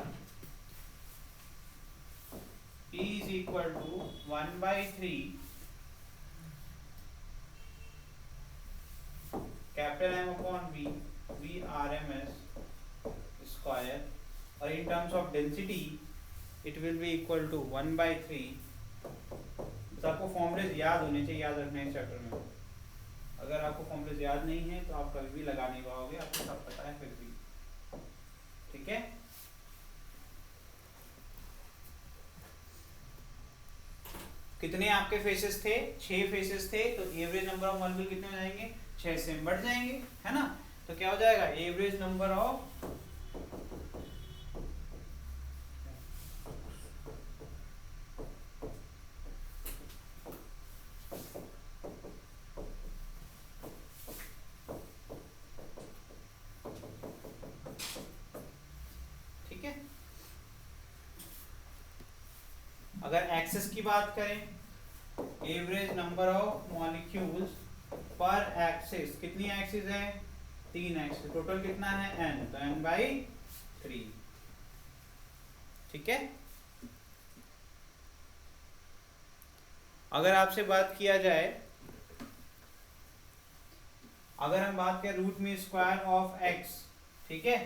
P is equal to 1/3 capital M upon V, VRMS square, और in terms of density it will be equal to 1/3, बस आपको फॉर्मूले याद होने चाहिए, याद रखना है चैप्टर में, अगर आपको फॉर्मूले याद नहीं है तो आप कभी भी लगा नहीं पाओगे, आपको सब पता है फिर भी, ठीक है। कितने आपके फेसेस थे, 6 फेसेस थे, तो एवरेज नंबर ऑफ मॉलिक्यूल कितने हो जाएंगे, 6 से बढ़ जाएंगे, है ना, तो क्या हो जाएगा, एवरेज नंबर ऑफ अगर एक्सेस की बात करें, एवरेज नंबर ऑफ मॉलिक्यूल्स पर एक्सिस, कितनी एक्सिस है, 3 एक्सिस, टोटल कितना है n, तो n/3, ठीक है। अगर आपसे बात किया जाए, अगर हम बात करें root mean square of x, ठीक है,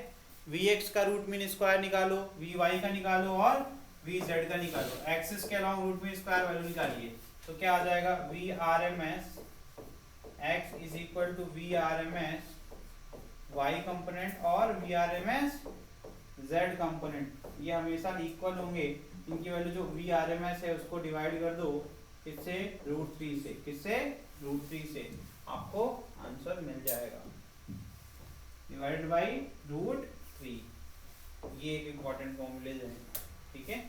vx का रूट मीन स्क्वायर निकालो, vy का निकालो और vz का निकालो, एक्सिस के अलावा रूट मीन स्क्वायर वैल्यू निकालिए, तो क्या आ जाएगा, VRMS x is equal to VRMS y component और VRMS z कंपोनेंट, ये हमेशा इक्वल होंगे, इनकी वैल्यू जो VRMS है उसको डिवाइड कर दो किससे, √3 से, किससे, √3 से, आपको आंसर मिल जाएगा, डिवाइडेड बाई √3, ये एक इंपॉर्टेंट फॉर्मूले है, ठीक है।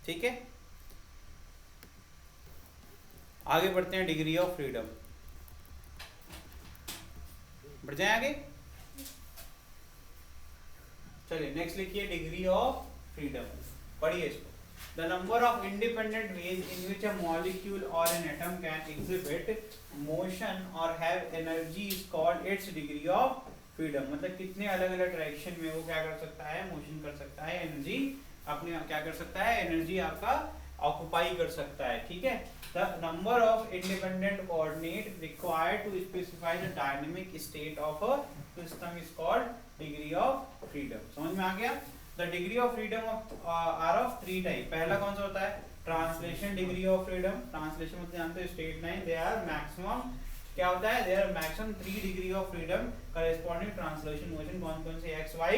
ठीक है, आगे बढ़ते हैं, डिग्री ऑफ फ्रीडम, बढ़ जाए आगे, चलिए नेक्स्ट लिखिए डिग्री ऑफ फ्रीडम, पढ़िए इसको, the number of independent ways in which a molecule or an atom can exhibit motion or have energy is called its degree of freedom, मतलब कितने अलग अलग डायरेक्शन में वो क्या कर सकता है, मोशन कर सकता है, एनर्जी अपने क्या कर सकता है, एनर्जी आपका ऑक्युपाई कर सकता है, ठीक है। The number of independent coordinate required to specify the dynamic state of a system is called degree of freedom, समझ में आ गया। The degree of freedom are of 3 type, पहला कौन सा होता है, translation degree of freedom, translation मतलब जानते हो straight line, they are maximum, क्या होता है, they are maximum 3 degree of freedom corresponding translation motion, कौन कौन से, x y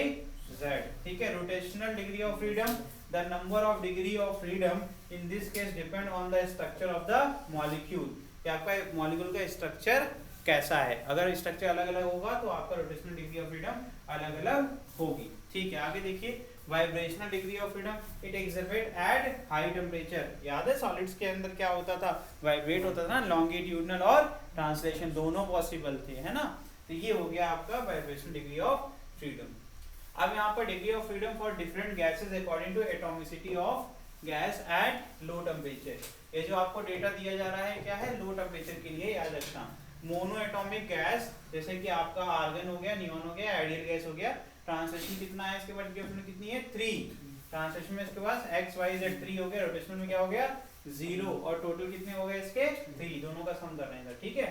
z, ठीक है। Rotational degree of freedom, the number of degree of freedom in this case depend on the structure of the molecule, कि आपका molecule का structure कैसा है, अगर स्ट्रक्चर अलग अलग होगा तो आपका रोटेशनल डिग्री ऑफ फ्रीडम अलग अलग होगी, ठीक है। आगे देखिए vibrational degree of freedom, it exhibit at high temperature. याद है सॉलिड्स के अंदर क्या होता था, वाइब्रेट होता था ना, लॉन्गिट्यूडनल और ट्रांसलेशन दोनों पॉसिबल थे, है ना। तो ये हो गया आपका वाइब्रेशनल डिग्री ऑफ फ्रीडम। अब यहाँ पर degree of freedom for different gases according to atomicity of gas at low temperature. ये जो आपको डेटा दिया जा रहा है क्या है, लो टेम्परेचर के लिए याद रखना। मोनो एटॉमिक गैस जैसे कि आपका आर्गन हो गया, नियॉन हो गया, आइडियल गैस हो गया, ट्रांसलेशन कितना है इसके बाद कितनी है 3, ट्रांसलेशन में इसके पास x y z 3 हो गया, रोटेशनल में क्या हो गया 0, और टोटल कितने हो गए इसके 3, दोनों का सम करना है। ठीक है,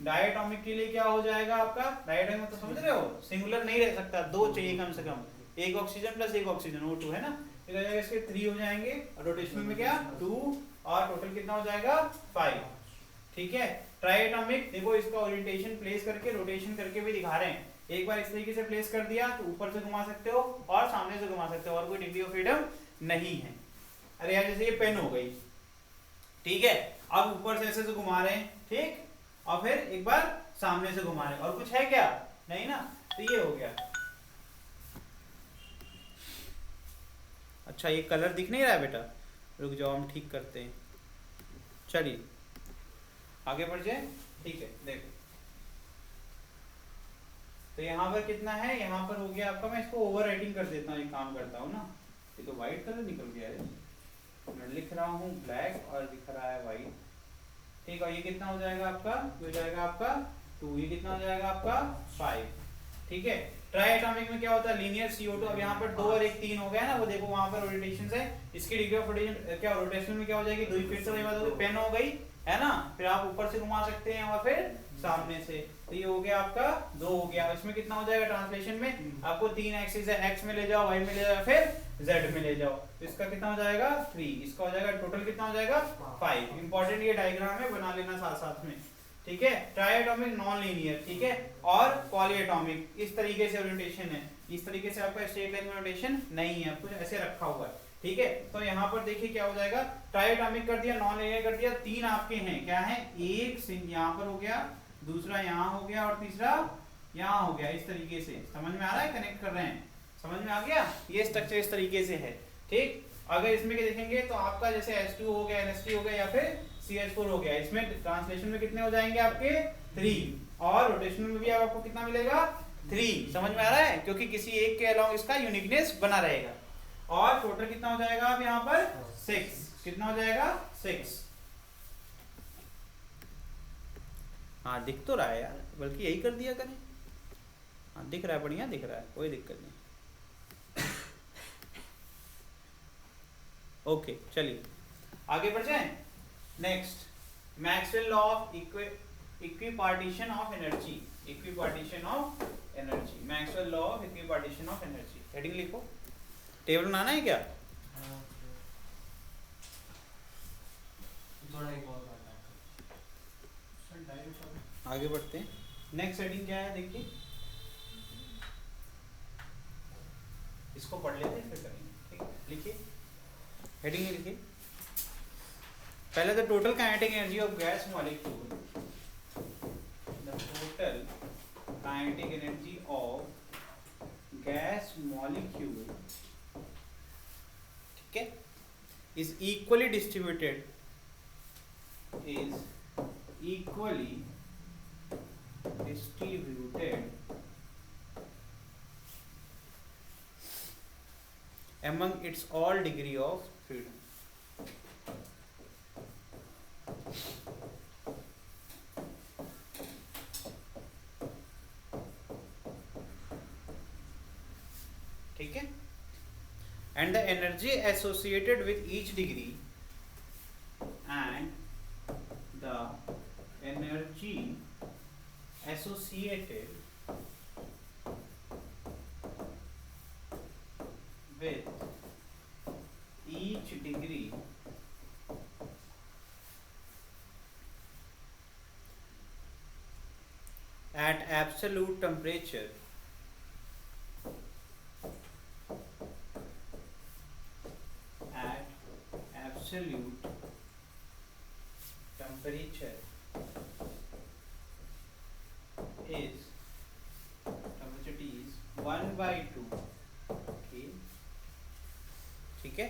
डायटोमिक के लिए क्या हो जाएगा आपका, डायटोमिक तो समझ रहे हो, सिंगुलर नहीं रह सकता, 2 चाहिए कम से कम, एक ऑक्सीजन प्लस एक ऑक्सीजन, O2 है ना, तो हो जाएगा इसके 3 हो जाएंगे, और रोटेशनल में क्या 2, और टोटल कितना हो जाएगा 5। ठीक है, ट्राइएटॉमिक देखो इसका ओरिएंटेशन प्लेस करके रोटेशन करके भी दिखा रहे हैं। एक बार इस तरीके से प्लेस कर दिया तो ऊपर से घुमा सकते हो और सामने से घुमा सकते हो, और कोई डिग्री ऑफ फ्रीडम नहीं है। अरे यार जैसे ये पेन हो गई, ठीक है, अब ऊपर से ऐसे से घुमा रहे हैं, ठीक, और फिर एक बार सामने से घुमा रहे हैं, और कुछ है क्या, नहीं ना, तो ये हो गया। अच्छा ये कलर दिख नहीं रहा है बेटा, रुक जाओ हम ठीक करते हैं, चलिए आगे बढ़ जाए। ठीक है, देखो तो यहाँ पर कितना है, यहाँ पर हो गया आपका, मैं इसको ओवर राइटिंग कर देता हूँ, एक काम करता हूँ ना, ये तो व्हाइट कलर निकल गया है, मैं लिख रहा हूँ ब्लैक और दिख रहा है व्हाइट। ठीक है, ये कितना हो जाएगा आपका, हो जाएगा आपका 2, ये कितना हो जाएगा आपका 5। ठीक है, ट्राइएटॉमिक में क्या होता है, लीनियर CO2, अब यहाँ पर 2 और 1 3 हो गया ना, वो देखो वहां पर रोटेशन है, इसकी डिग्री ऑफ रोटेशन क्या, रोटेशन में क्या हो जाएगी 2, फिर से वही बात होगी, पेन हो गई है ना, फिर आप ऊपर से घुमा सकते हैं और फिर सामने से, तो ये हो गया आपका 2 हो गया। इसमें कितना हो जाएगा ट्रांसलेशन में, आपको 3 एक्सिस है, x में ले जाओ, y में ले जाओ, फिर z में ले जाओ, तो इसका कितना हो जाएगा 3, इसका हो जाएगा टोटल कितना हो जाएगा 5। इंपॉर्टेंट ये डायग्राम है, बना लेना साथ साथ में। ठीक है, ट्राइएटॉमिक नॉन लीनियर, ठीक है, और पॉलीएटॉमिक इस तरीके से ओरिएंटेशन है, इस तरीके से आपका स्ट्रेट लाइन में ओरिएंटेशन नहीं है, कुछ ऐसे रखा हुआ है। ठीक है, तो यहाँ पर देखिए क्या हो जाएगा, ट्राइएटॉमिक कर दिया, नॉन लीनियर कर दिया, 3 आपके हैं, क्या है, एक यहाँ पर हो गया, दूसरा यहाँ हो गया, और तीसरा यहाँ हो गया, इस तरीके से। समझ में आ रहा है, कनेक्ट कर रहे हैं, समझ में आ गया, ये स्ट्रक्चर इस तरीके से है। ठीक, अगर इसमें देखेंगे तो आपका जैसे H2 हो गया, NH3 हो गया, या फिर CH4 हो गया, इसमें ट्रांसलेशन में कितने हो जाएंगे आपके 3, और रोटेशनल में भी आपको कितना मिलेगा 3। समझ में आ रहा है, क्योंकि किसी एक के अलावा इसका यूनिकनेस बना रहेगा। और टोटल कितना हो जाएगा अब यहाँ पर 6, कितना हो जाएगा 6। हाँ दिख तो रहा है यार, बल्कि यही कर दिया करें, हाँ दिख रहा है, बढ़िया दिख रहा है, कोई दिक्कत नहीं। ओके चलिए आगे बढ़ जाएं। Next, Maxwell law of equipartition of energy, equipartition of energy, Maxwell law of equipartition of energy. Heading लिखो, टेबल बनाना है क्या, थोड़ा एक और आगे बढ़ते हैं। नेक्स्ट हेडिंग क्या है देखिए, इसको पढ़ लेते हैं फिर करेंगे। ठीक, लिखिए हेडिंग लिखिए। पहले the total kinetic energy of gas molecule, the total kinetic energy of gas molecule, ठीक है, is equally distributed, is equally distributed among its all degree of freedom. ठीक है, and the energy associated with each degree, and the energy associated with each degree at absolute temperature is 1/2, okay, ठीक है,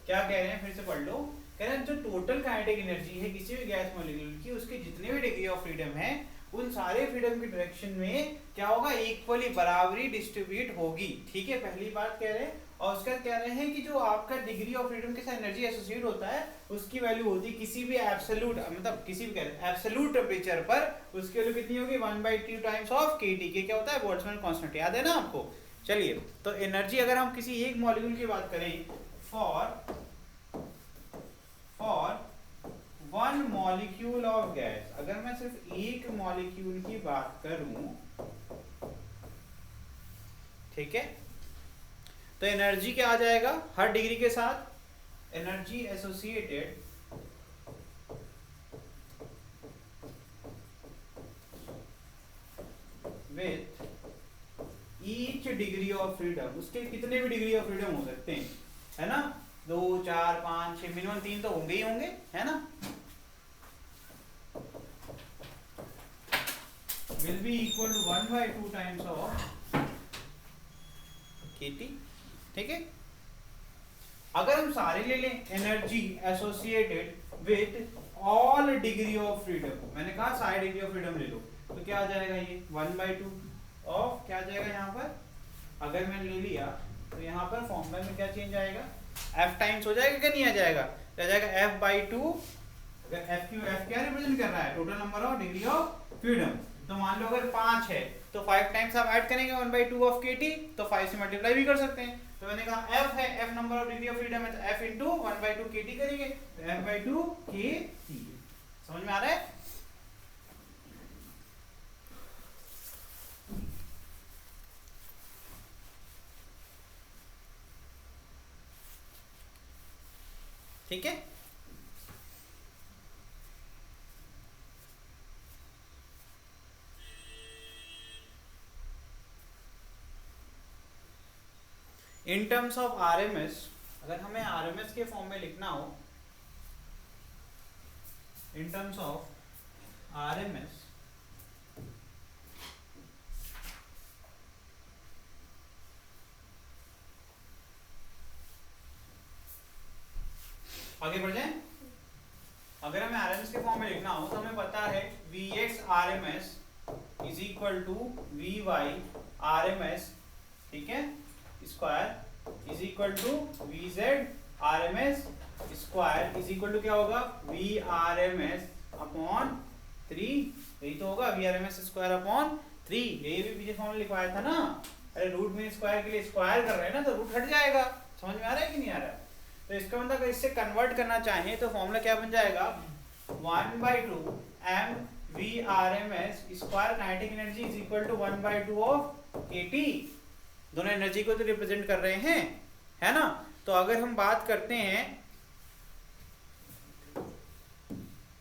क्या कह रहे हैं फिर से पढ़ लो। कह रहे हैं जो टोटल काइनेटिक एनर्जी है किसी भी गैस मॉलिक्यूल की, उसके जितने भी डिग्री ऑफ फ्रीडम है उन सारे फ्रीडम की डायरेक्शन में क्या होगा, इक्वली बराबरी डिस्ट्रीब्यूट होगी। ठीक है, पहली बात कह रहे हैं। और उसका कह रहे हैं कि जो आपका डिग्री ऑफ फ्रीडम के साथ एनर्जी एसोसिएट होता है उसकी वैल्यू होती है किसी भी एब्सोल्यूट, मतलब किसी भी एब्सोल्यूट टेम्परेचर पर उसकी वैल्यू कितनी होगी, 1/2 टाइम्स ऑफ kT। के क्या होता है, बोल्ट्जमैन कांस्टेंट, याद है ना आपको। चलिए, तो एनर्जी अगर हम किसी एक मॉलिक्यूल की बात करें, फॉर 1 मॉलिक्यूल ऑफ गैस, अगर मैं सिर्फ एक मॉलिक्यूल की बात करूं, ठीक है, तो एनर्जी क्या आ जाएगा हर डिग्री के साथ, energy associated with each degree of freedom. उसके कितने भी डिग्री ऑफ फ्रीडम हो सकते हैं, है ना, 2, 4, 5, 6, मिनिमम 3 तो होंगे ही होंगे, है ना, will be equal to 1/2 times of kT। ठीक है, अगर हम सारे ले लें, energy associated with all degree of freedom, मैंने कहा सारे डिग्री ऑफ फ्रीडम ले लो, तो क्या आ जाएगा ये 1/2 ऑफ, क्या आ जाएगा यहाँ पर, अगर मैंने ले लिया तो यहाँ पर फॉर्मूला में क्या चेंज आएगा, F टाइम्स हो जाएगा क्या, नहीं आ जाएगा, आ जाएगा F/2। अगर F क्या रिप्रेजेंट कर रहा है, total number of degree of freedom. तो मान लो अगर 5 है तो 5 टाइम्स आप ऐड करेंगे 1/2 ऑफ kT, तो 5 से मल्टीप्लाई भी कर सकते हैं। तो मैंने कहा F है, F number of degree of freedom है, तो F इंटू 1/2 kT करेंगे, तो F/2 kT। समझ में आ रहा है। ठीक है, इन टर्म्स ऑफ RMS, अगर हमें RMS के फॉर्म में लिखना हो, इन टर्म्स ऑफ RMS, आगे बढ़ जाए। अगर हमें RMS के फॉर्म में लिखना हो तो हमें पता है Vx RMS is equal to Vy RMS, ठीक है, square is equal to Vz RMS square is equal to क्या होगा, VRMS अपॉन 3, यही तो होगा, VRMS स्क्वायर अपॉन 3। यही भी पीछे फॉर्मूला लिखवाया था ना, अरे रूट में स्क्वायर के लिए स्क्वायर कर रहे हैं ना, तो रूट हट जाएगा। समझ में आ रहा है कि नहीं आ रहा है। तो इसका मतलब अगर इससे कन्वर्ट करना चाहें तो फॉर्मूला क्या बन जाएगा, 1/2 MVRMS square kinetic energy is equal to 1/2 of kT। दोनों एनर्जी को तो रिप्रेजेंट कर रहे हैं, है ना। तो अगर हम बात करते हैं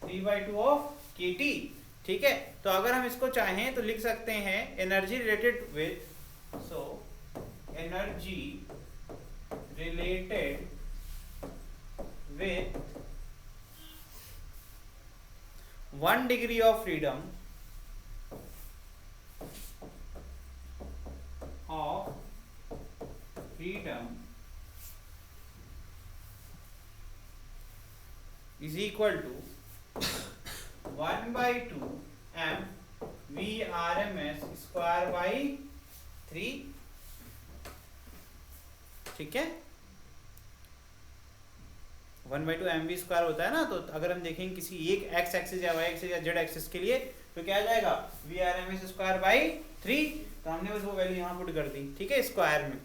3/2 ऑफ kT, ठीक है, तो अगर हम इसको चाहें तो लिख सकते हैं energy related with, so energy related with 1 degree of freedom is equal to 1/2 m VRMS square by 3, ठीक है, 1/2 MV स्क्वायर होता है ना। तो अगर हम देखेंगे किसी एक एक्स एक्सिस या वाई एक्सिस या जेड एक्सिस के लिए तो क्या आ जाएगा, VRMS स्क्वायर बाई 3। तो हमने बस वो वैल्यू यहाँ पुट कर दी, ठीक है, स्क्वायर में,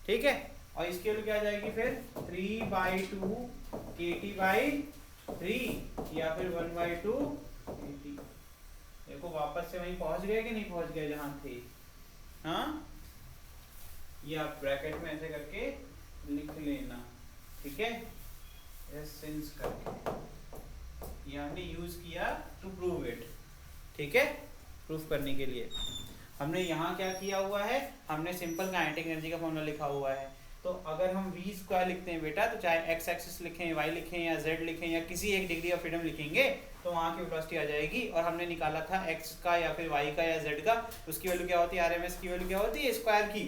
ठीक है। और इसके वैल्यू क्या आ जाएगी फिर 3/2 kT बाई 3 या फिर 1/2 kT। देखो वापस से वहीं पहुंच गए कि नहीं पहुंच गए जहां थे, हाँ, ये आप ब्रैकेट में ऐसे करके लिख लेना, ठीक है, सिंस करके, ये हमने यूज किया टू प्रूव इट, ठीक है, प्रूफ करने के लिए हमने यहाँ क्या किया हुआ है, हमने सिंपल काइनेटिक एनर्जी का फॉर्मूला लिखा हुआ है। तो अगर हम v स्क्वायर लिखते हैं बेटा, तो चाहे x एक्सिस लिखें, y लिखें या z लिखें या किसी एक डिग्री ऑफ फ्रीडम लिखेंगे तो वहाँ की वेलोसिटी आ जाएगी। और हमने निकाला था x का या फिर y का या z का, उसकी वैल्यू क्या होती है, RMS की वैल्यू क्या होती है स्क्वायर की,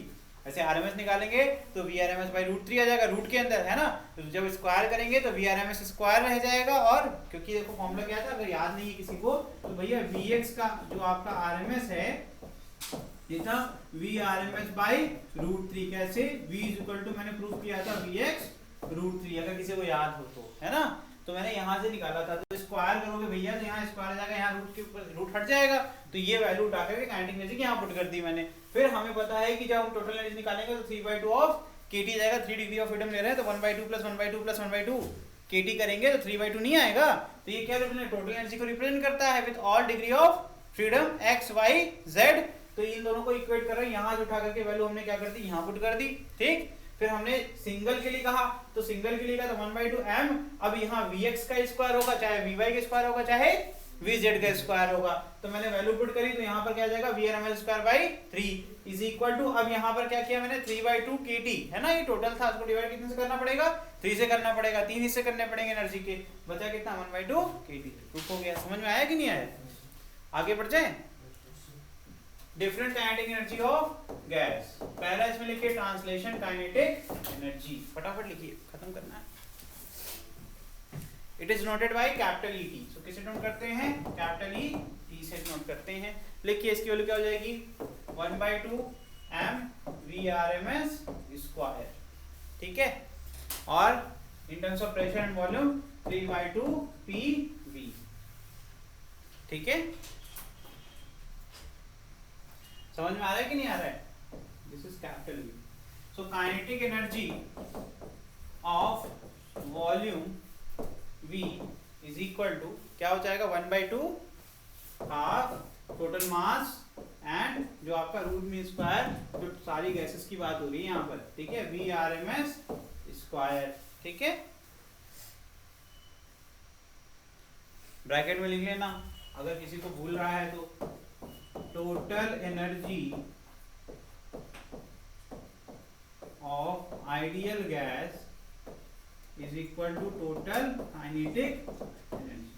ऐसे आरएमएस निकालेंगे तो Vrms/√3 आ जाएगा रूट के अंदर, है ना। तो जब स्क्वायर करेंगे तो Vrms स्क्वायर रह जाएगा, और क्योंकि देखो फॉर्मूला क्या था, अगर याद नहीं है किसी को तो भैया Vx का जो आपका आरएमएस है ये था Vrms/√3। कैसे, V मैंने प्रूफ किया था Vx√3, अगर किसी को याद हो तो, है ना। तो मैंने यहाँ से निकाला था, तो स्क्वायर करोगे भैया तो यहाँ स्क्वायर जाएगा, यहाँ रूट के ऊपर रूट हट जाएगा, तो ये वैल्यू उठा करके काइनेटिक एनर्जी की यहाँ पुट कर दी मैंने। फिर हमें पता है कि जब हम टोटल एनर्जी निकालेंगे तो 3/2 ऑफ kT जाएगा, 3 डिग्री ऑफ फ्रीडम ले रहे हैं तो 1/2 + 1/2 + 1/2 kT करेंगे तो 3/2 नहीं आएगा। तो ये क्या टोटल एनर्जी को रिप्रेजेंट करता है with all degree of freedom x y z। तो इन दोनों को इक्वेट कर रहे हैं, यहाँ से उठा करके वैल्यू हमने क्या कर दी, यहाँ पुट कर दी, ठीक। फिर हमने सिंगल के लिए कहा, तो सिंगल के लिए कहा तो 1/2 m। अब यहाँ Vx का स्क्वायर होगा, चाहे Vy का स्क्वायर होगा, चाहे Vz का स्क्वायर होगा। तो मैंने वैल्यू पुट करी, तो यहाँ पर क्या आ जाएगा Vrms² इज इक्वल टू, अब यहाँ पर क्या किया मैंने 3/2 kT, है ना। ये टोटल था, उसको डिवाइड कितने से करना पड़ेगा, 3 से करना पड़ेगा, 3 हिस्से करने पड़ेंगे एनर्जी के, बचा कितना 1/2 kT। प्रूफ हो गया, समझ में आया कि नहीं आया। आगे बढ़ जाए, different kinetic energy of gas. पहला इसमें लिखिए ट्रांसलेशन काइनेटिक एनर्जी, फटाफट लिखिए, खत्म करना है। It is noted by capital ET। सो किसे नोट करते हैं, कैपिटल ET से नोट करते हैं। लिखिए, इसकी वैल्यू क्या हो जाएगी 1/2 m Vrms², ठीक है। और in terms of pressure and volume 3/2 PV, ठीक है। समझ में आ रहा है कि नहीं आ रहा है, this is capital V। So kinetic energy of volume V is equal to क्या हो जाएगा 1/2 हाफ टोटल मास एंड जो आपका रूट मीन स्क्वायर, जो सारी गैसेस की बात हो रही है यहाँ पर, ठीक है, Vrms², ठीक है। ब्रैकेट में लिख लेना, अगर किसी को भूल रहा है तो total energy of ideal gas is equal to total kinetic energy,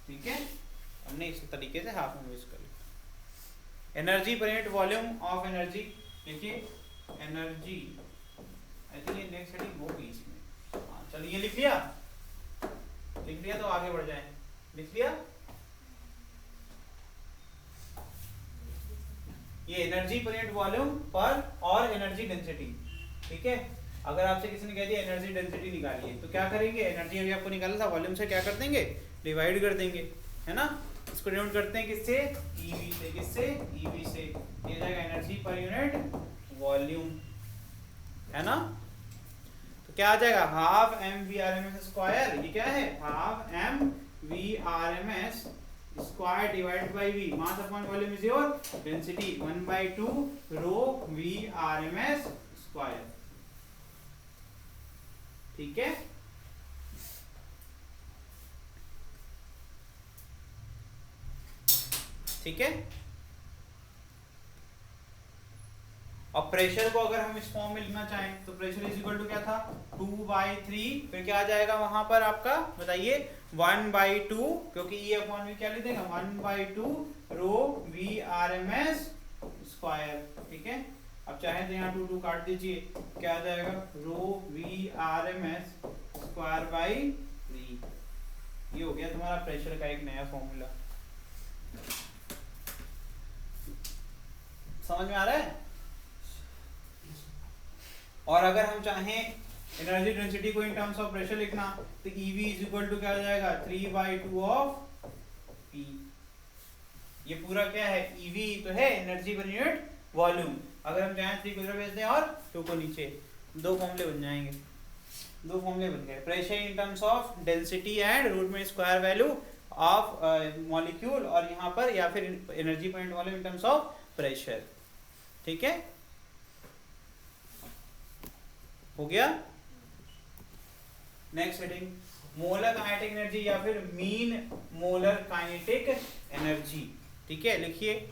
ठीक है। हमने इस तरीके से हाफ में यूज कर लिया। Energy per unit volume of energy, देखिए एनर्जी, आई थिंक ये नेक्स्ट हेडिंग होगी इसमें, हाँ चलिए लिख लिया तो आगे बढ़ जाए। लिख लिया, ये एनर्जी पर यूनिट वॉल्यूम पर और एनर्जी डेंसिटी, ठीक है। अगर आपसे किसी ने कह दिया एनर्जी डेंसिटी निकालिए तो क्या करेंगे, एनर्जी अभी आपको निकाला था वॉल्यूम से, क्या कर देंगे, डिवाइड कर देंगे, है ना। इसको डिनोट करते हैं किससे, EV से, किससे, EV से। ये जाएगा एनर्जी पर यूनिट वॉल्यूम, है ना। तो क्या आ जाएगा हाफ m Vrms², ये क्या है half m Vrms² divided by V, mass upon volume is your density, 1/2 rho Vrms², ठीक है। ठीक है। और प्रेशर को अगर हम इस फॉर्म में लिखना चाहें तो प्रेशर इज इक्वल टू क्या था 2/3, फिर क्या आ जाएगा वहां पर आपका बताइए 1/2, क्योंकि E/V क्या लिख देगा 1/2 रो Vrms², ठीक है। अब चाहे तो यहाँ 2 काट दीजिए, क्या आ जाएगा रो Vrms²/3। ये हो गया तुम्हारा प्रेशर का एक नया फॉर्मूला। समझ में आ रहा है। और अगर हम चाहें एनर्जी डेंसिटी को इन टर्म्स ऑफ प्रेशर लिखना तो EV इज इक्वल टू क्या हो जाएगा 3/2 ऑफ P। ये पूरा क्या है EV तो है एनर्जी पर यूनिट वॉल्यूम। अगर हम चाहें 3 को इधर भेज दें और 2 को नीचे, 2 फॉर्मूले बन जाएंगे, 2 फॉर्मूले बन गए। Pressure in terms of density and root mean square value of molecule, और यहाँ पर या फिर energy per unit volume in terms of pressure, ठीक है। हो गया। Next heading molar kinetic energy या फिर मीन मोलर काइनेटिक एनर्जी, ठीक है। लिखिए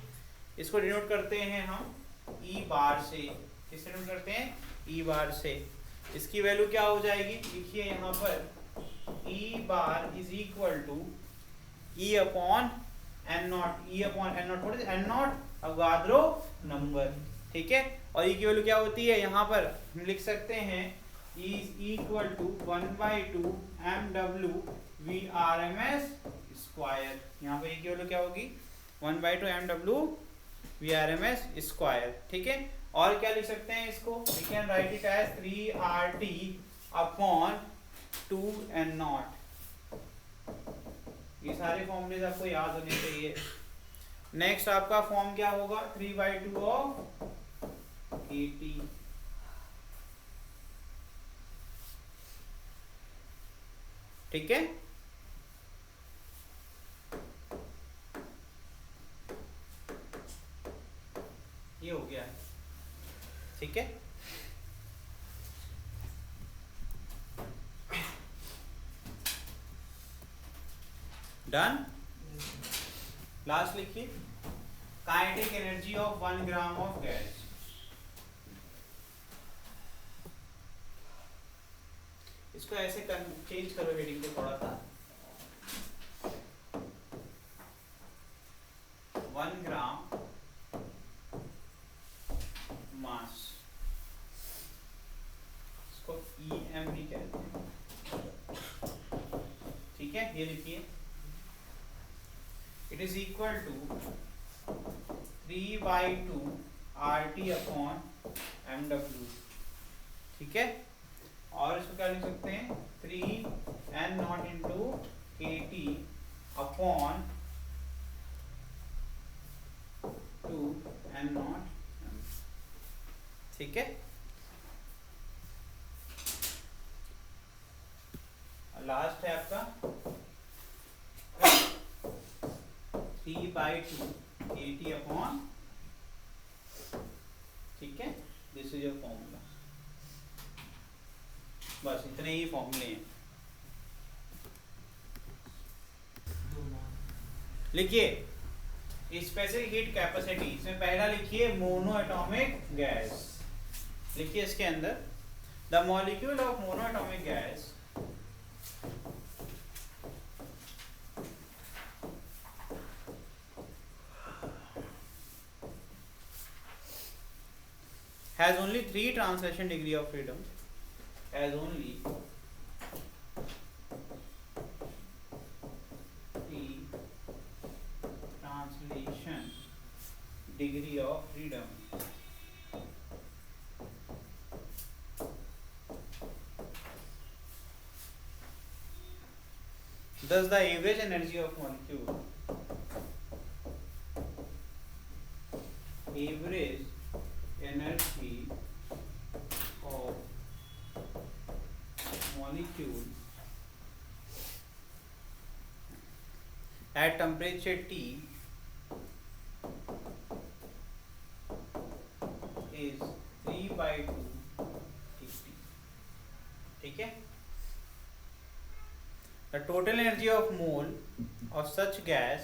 इसको डिनोट करते हैं हम E बार से। किससे डिनोट करते हैं E बार से। इसकी वैल्यू क्या हो जाएगी, लिखिए यहाँ पर E bar is equal to E/N0। E/N0 what is N0 Avogadro number, ठीक है। और ई की वैल्यू क्या होती है, यहाँ पर हम लिख सकते हैं is equal to 1/2 mw VRMS square. यहाँ पे ई की वैल्यू क्या होगी, 1/2 mw VRMS स्क्वायर, ठीक है। और क्या लिख सकते हैं इसको, we can write it as 3RT अपॉन 2n0। ये सारे फॉर्मूलेज आपको याद होने चाहिए। नेक्स्ट आपका फॉर्म क्या होगा, 3/2 ऑफ KT, ठीक है। ये हो गया, ठीक है। डन। लास्ट लिखिए, kinetic energy of 1 gram of gas. इसको ऐसे चेंज करो हेडिंग को थोड़ा सा, 1 ग्राम मास, इसको EM भी कहते हैं, ठीक है। ये लिखिए, it is equal to 3/2 RT upon MW, ठीक है। और इसको क्या लिख सकते हैं, 3n0 into KT upon 2n0, ठीक है। लास्ट है आपका 3/2 KT अपॉन, ठीक है। This is your formula. बस इतने ही फॉर्मूले हैं। लिखिए स्पेसिफिक हीट कैपेसिटी, इसमें पहला लिखिए मोनो एटॉमिक गैस। लिखिए इसके अंदर the molecule of mono atomic gas has only 3 translation degree of freedom, has only 3 translation degree of freedom, thus the average energy of molecule, average energy of molecule at temperature T is 3/2 T, ठीक है। The total energy of mole of such gas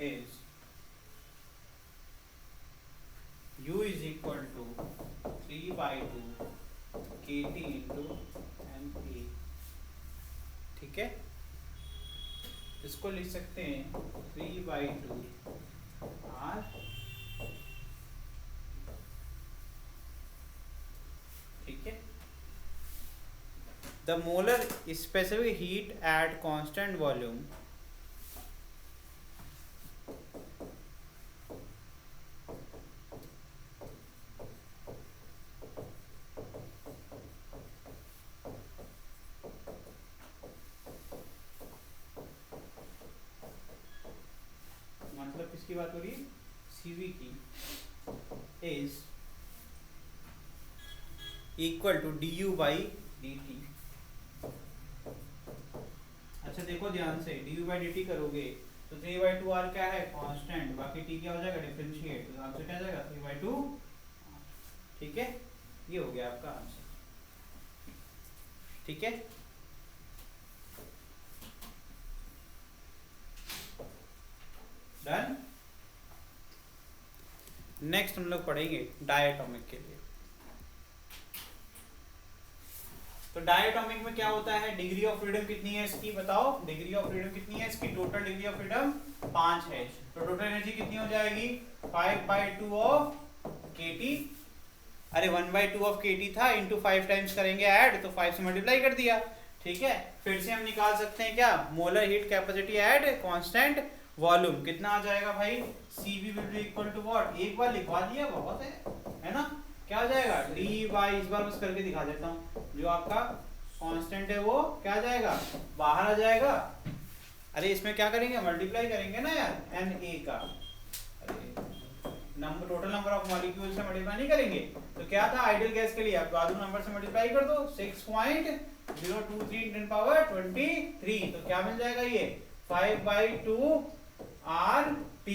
is U is equal to 3/2 KT into MA, ठीक है। इसको लिख सकते हैं 3/2 R, ठीक है। The molar specific heat at constant volume मतलब किसकी बात हो रही है, CV की, is equal to du/dt। अच्छा देखो ध्यान से, du/dt करोगे तो 3/2 R क्या है, कांस्टेंट, बाकी t क्या हो जाएगा, डिफरेंशिएट, तो आंसर क्या आ जाएगा 3/2, ठीक है। ये हो गया आपका आंसर, ठीक है। डन। नेक्स्ट हम लोग पढ़ेंगे डायटोमिक के लिए। तो डायटोमिक में क्या होता है, डिग्री ऑफ फ्रीडम कितनी है इसकी बताओ, डिग्री ऑफ फ्रीडम कितनी है इसकी, टोटल डिग्री ऑफ फ्रीडम 5 है, तो टोटल एनर्जी कितनी हो जाएगी 5/2 ऑफ kT, अरे 1/2 ऑफ kT था, इंटू 5 टाइम्स करेंगे ऐड, तो 5 से मल्टीप्लाई कर दिया, ठीक है। फिर से हम निकाल सकते हैं क्या, molar heat capacity at constant volume, कितना आ जाएगा भाई, Cv will be equal to what, एक बार लिखवा दिया बहुत है ना, क्या हो जाएगा dy, इस बार बस करके दिखा देता हूँ, जो आपका कांस्टेंट है वो क्या आ जाएगा, बाहर आ जाएगा, अरे इसमें क्या करेंगे मल्टीप्लाई करेंगे ना यार Na का, number total number of molecule से मल्टीप्लाई नहीं करेंगे, तो क्या था आइडियल गैस के लिए आप बाजू नंबर से मल्टीप्लाई कर दो, 6.023 10 पावर 23, तो क्या मिल जाएगा ये 5/2 RT,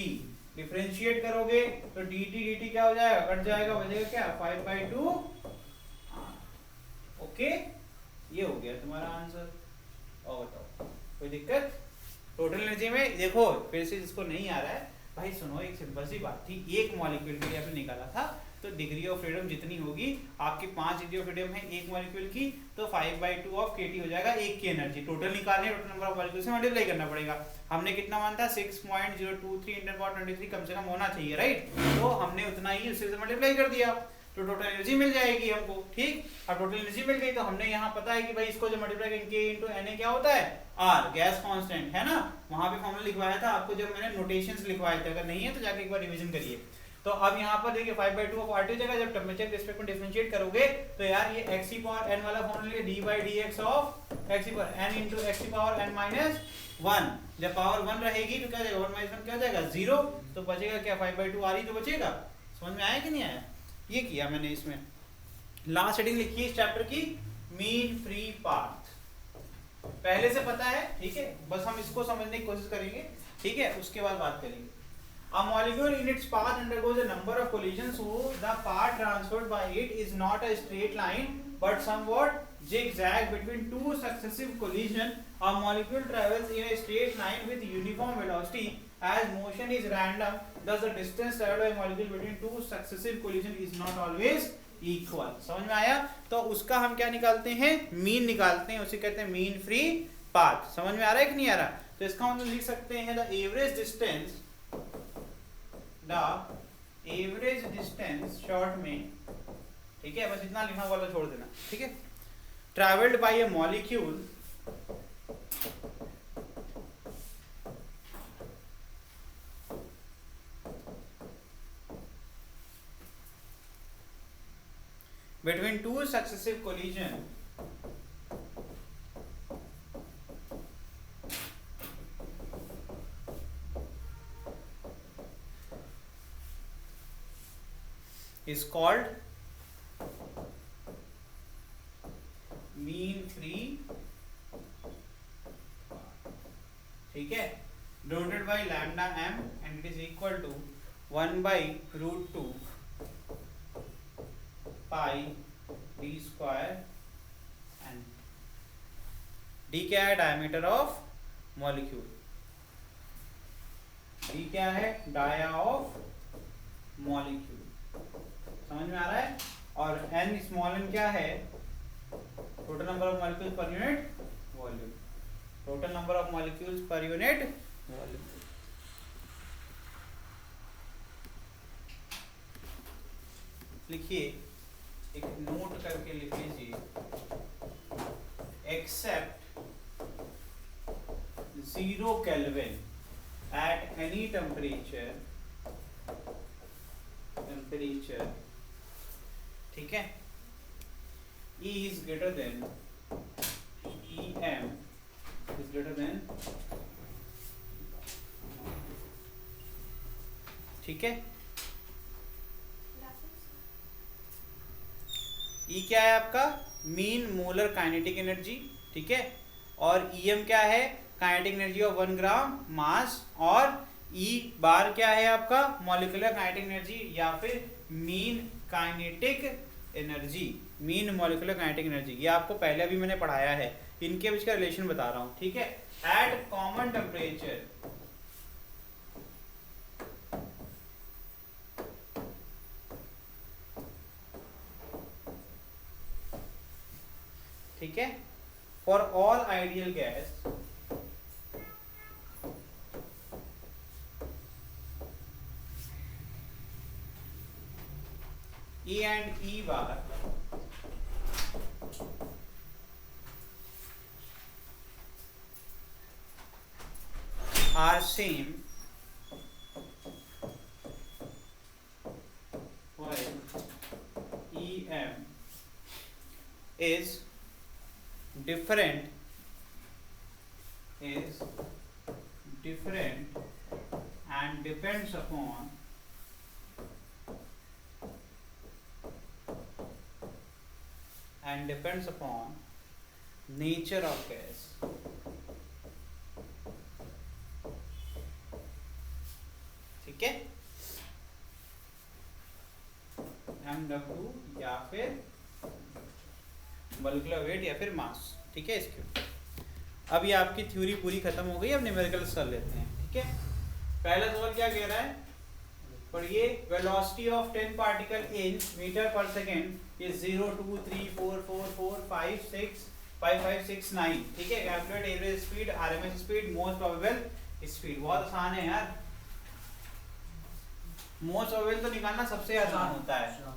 डिफरेंशिएट करोगे तो dt क्या हो जाएगा, कट जाएगा, बचेगा क्या 5/2 R। ओके, ये हो गया तुम्हारा आंसर। और बताओ कोई दिक्कत, टोटल एनर्जी में देखो फिर से जिसको नहीं आ रहा है भाई सुनो, एक सिंपल सी बात थी, एक मॉलिक्यूल के लिए आपने निकाला था, तो डिग्री ऑफ फ्रीडम जितनी होगी आपकी 5 डिग्री ऑफ फ्रीडम है एक मॉलिक्यूल की, तो 5/2 ऑफ kT हो जाएगा एक की एनर्जी, टोटल निकालने टोटल नंबर ऑफ मॉलिक्यूल से मल्टीप्लाई करना पड़ेगा, हमने कितना माना था 6.023 × 10⁻23 कम से कम होना चाहिए, राइट, तो हमने उतना ही उससे मल्टीप्लाई कर दिया, तो टोटल एनर्जी मिल जाएगी हमको, ठीक। अब टोटल एनर्जी मिल गई तो हमने यहाँ पता है कि भाई इसको जो मल्टीप्लाई करेंगे K × Na क्या होता है R, गैस कांस्टेंट है ना, वहां पे फॉर्मूला लिखवाया था आपको जब मैंने नोटेशंस लिखवाए थे, अगर नहीं है तो जाके एक बार रिवीजन करिए। तो अब यहाँ पर देखिए 5/2 ऑफ RT जगह जब टेम्परेचर के रिस्पेक्ट में डिफरेंशिएट करोगे तो यार ये x⁴n वाला formula d/dx of x⁴n × x⁴n-1, जब पावर 1 रहेगी तो क्या हो जाएगा 1 - 1 क्या हो जाएगा 0, तो बचेगा क्या 5/2 R ही तो बचेगा, समझ में आया कि नहीं आया, ये किया मैंने इसमें। लास्ट हेडिंग लिखी है इस चैप्टर की मीन फ्री पाथ, पहले से पता है, ठीक है, बस हम इसको समझने की कोशिश करेंगे, ठीक है, उसके बाद बात करेंगे। A molecule in its path undergoes a number of collisions, so the path transferred by it is not a straight line but somewhat zigzag between two successive collisions. A molecule travels in a straight line with uniform velocity as motion is random, thus the distance traveled by a molecule between two successive collisions is not always equal। समझ में आया, तो उसका हम क्या निकालते हैं, mean निकालते हैं, उसे कहते हैं मीन फ्री पाथ, समझ में आ रहा है कि नहीं आ रहा, तो इसका हम लिख सकते हैं the average distance, the average distance short में, ठीक है, बस इतना लिखना वाला छोड़ देना, ठीक है, travelled bye A molecule between two successive collision is called mean free, ठीक है, denoted by lambda m and it is equal to 1/√2 pi d square and d क्या है डायमीटर ऑफ मॉलिक्यूल, d क्या है डाया ऑफ मॉलिक्यूल, समझ में आ रहा है, और n स्मॉल n क्या है total number of molecules per unit volume, total number of molecules per unit volume. लिखिए, एक नोट करके लिख लीजिए, except 0 Kelvin at any temperature, ठीक है, E is greater than Em is greater than, ठीक है, E क्या है आपका मीन मोलर काइनेटिक एनर्जी, ठीक है, और Em क्या है काइनेटिक एनर्जी ऑफ 1 ग्राम मास, और E बार क्या है आपका मॉलिक्यूलर काइनेटिक एनर्जी या फिर mean kinetic energy, mean molecular kinetic energy, ये आपको पहले अभी मैंने पढ़ाया है, इनके बीच का रिलेशन बता रहा हूँ, ठीक है। एट कॉमन टेम्परेचर ठीक है, for all ideal gas E and E bar are same while EM is different and depends upon nature of gas. ठीक है, MW या फिर मोलेकुलर वेट या फिर मास। ठीक है, इसके अब ये आपकी थ्योरी पूरी खत्म हो गई। अब न्यूमेरिकल्स कर लेते हैं। ठीक है, पहला सवाल क्या कह रहा है, पढ़िए, velocity of 10 particle in meter per second is 0 2 3 4 4 4 5 6 5 5 6 9। ठीक है, calculate average speed, RMS speed, most probable speed. बहुत आसान है यार, मोस्ट प्रोबेबल तो निकालना सबसे आसान होता है।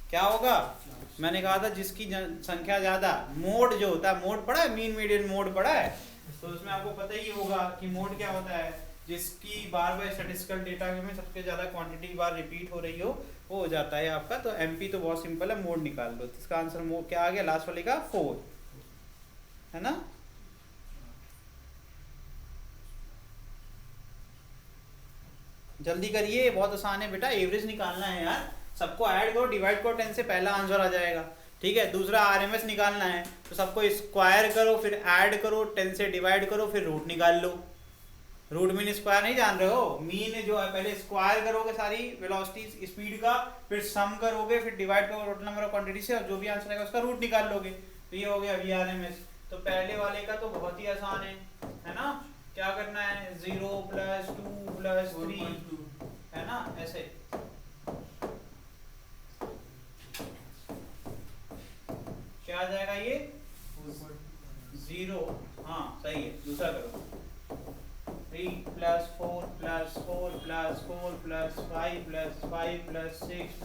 क्या होगा, मैंने कहा था जिसकी संख्या ज्यादा, मोड जो होता है, मोड पढ़ा है, मीन मीडियन मोड पढ़ा है, तो उसमें आपको पता ही होगा कि मोड क्या होता है, जिसकी बार बार स्टैटिस्टिकल डेटा में सबसे ज्यादा क्वांटिटी बार रिपीट हो रही हो, वो हो जाता है आपका। तो एमपी तो बहुत सिंपल है, मोड निकाल लो। तो इसका आंसर मोड क्या आ गया, लास्ट वाले का 4 है ना। जल्दी करिए, बहुत आसान है बेटा, एवरेज निकालना है यार। सबको ऐड करो, डिवाइड करो 10 से, पहला आंसर आ जाएगा। ठीक है, दूसरा आरएमएस निकालना है, तो सबको स्क्वायर करो, फिर ऐड करो, 10 से डिवाइड करो, फिर रूट निकाल लो। रूट मीन स्क्वायर नहीं जान रहे हो, मीन जो है पहले स्क्वायर करोगे सारी वेलोसिटी स्पीड का, फिर सम करोगे, फिर डिवाइड करोगे टोटल नंबर ऑफ क्वांटिटी से, और जो भी आंसर आएगा उसका रूट निकाल लोगे। तो ये हो गया वीआरएमएस। तो पहले वाले का तो बहुत ही आसान है ना। क्या करना है, 0 + 2 + 3 है ना, ऐसे। क्या आ जाएगा ये 0, हाँ सही है। दूसरा करो, 3 + 4 + 4 + 4 + 5 + 5 + 6 +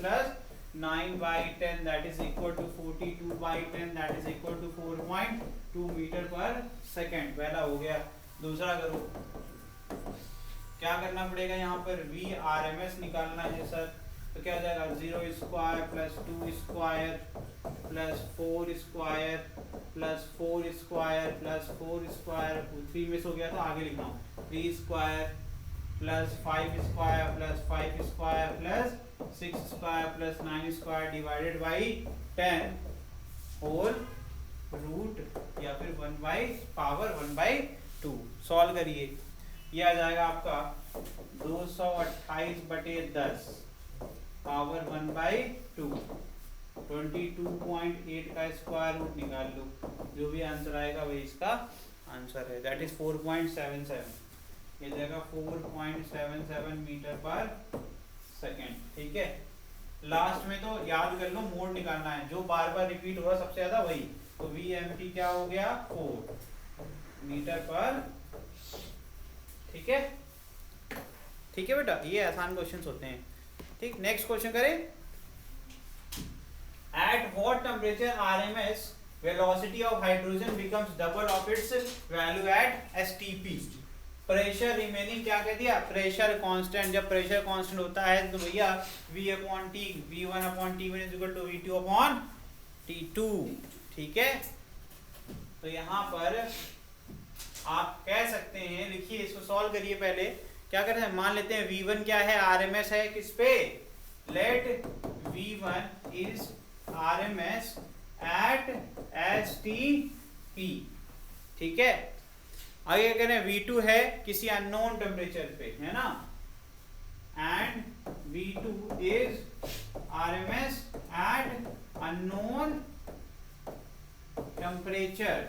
9/10 that is equal to 42/10 that is equal to 4.2 metre per second. पहला हो गया। दूसरा करो, क्या करना पड़ेगा यहाँ पर, वीआरएमएस निकालना है सर। तो क्या हो जाएगा, 0² + 2² + 4² + 4² + 4², 3 मिस हो गया तो आगे लिखना हूँ, 3² + 5² + 5² + 6² + 9² डिवाइडेड बाई 10 होल रूट या फिर 1/(1/2)। सॉल्व करिए, ये आ जाएगा आपका 228/10 पावर 1/2, 22.8 का स्क्वायर रूट निकाल लो। जो भी आंसर आएगा वही इसका आंसर है, दैट इज 4.77। ये जाएगा 4.77 मीटर पर सेकेंड। ठीक है, लास्ट में तो याद कर लो, मोड निकालना है, जो बार बार रिपीट हो रहा सबसे ज्यादा वही। तो वीएमटी क्या हो गया, 4 मीटर पर। ठीक है, ठीक है बेटा, ये आसान क्वेश्चंस होते हैं। ठीक, नेक्स्ट क्वेश्चन करें। At what temperature RMS velocity of hydrogen becomes double of its value at STP. Pressure remaining क्या कह दिया, प्रेशर कांस्टेंट। जब प्रेशर कांस्टेंट होता है तो भैया V/T, V1/T1 = V2/T2। ठीक है, तो यहाँ पर आप कह सकते हैं, लिखिए इसको, सॉल्व करिए। पहले क्या करते हैं, मान लेते हैं V1 क्या है, आरएमएस है किस पे, let V1 is RMS at STP. ठीक है, आगे क्या कह रहे हैं, V2 है किसी अननोन टेम्परेचर पे, है ना, and V2 is RMS at unknown temperature.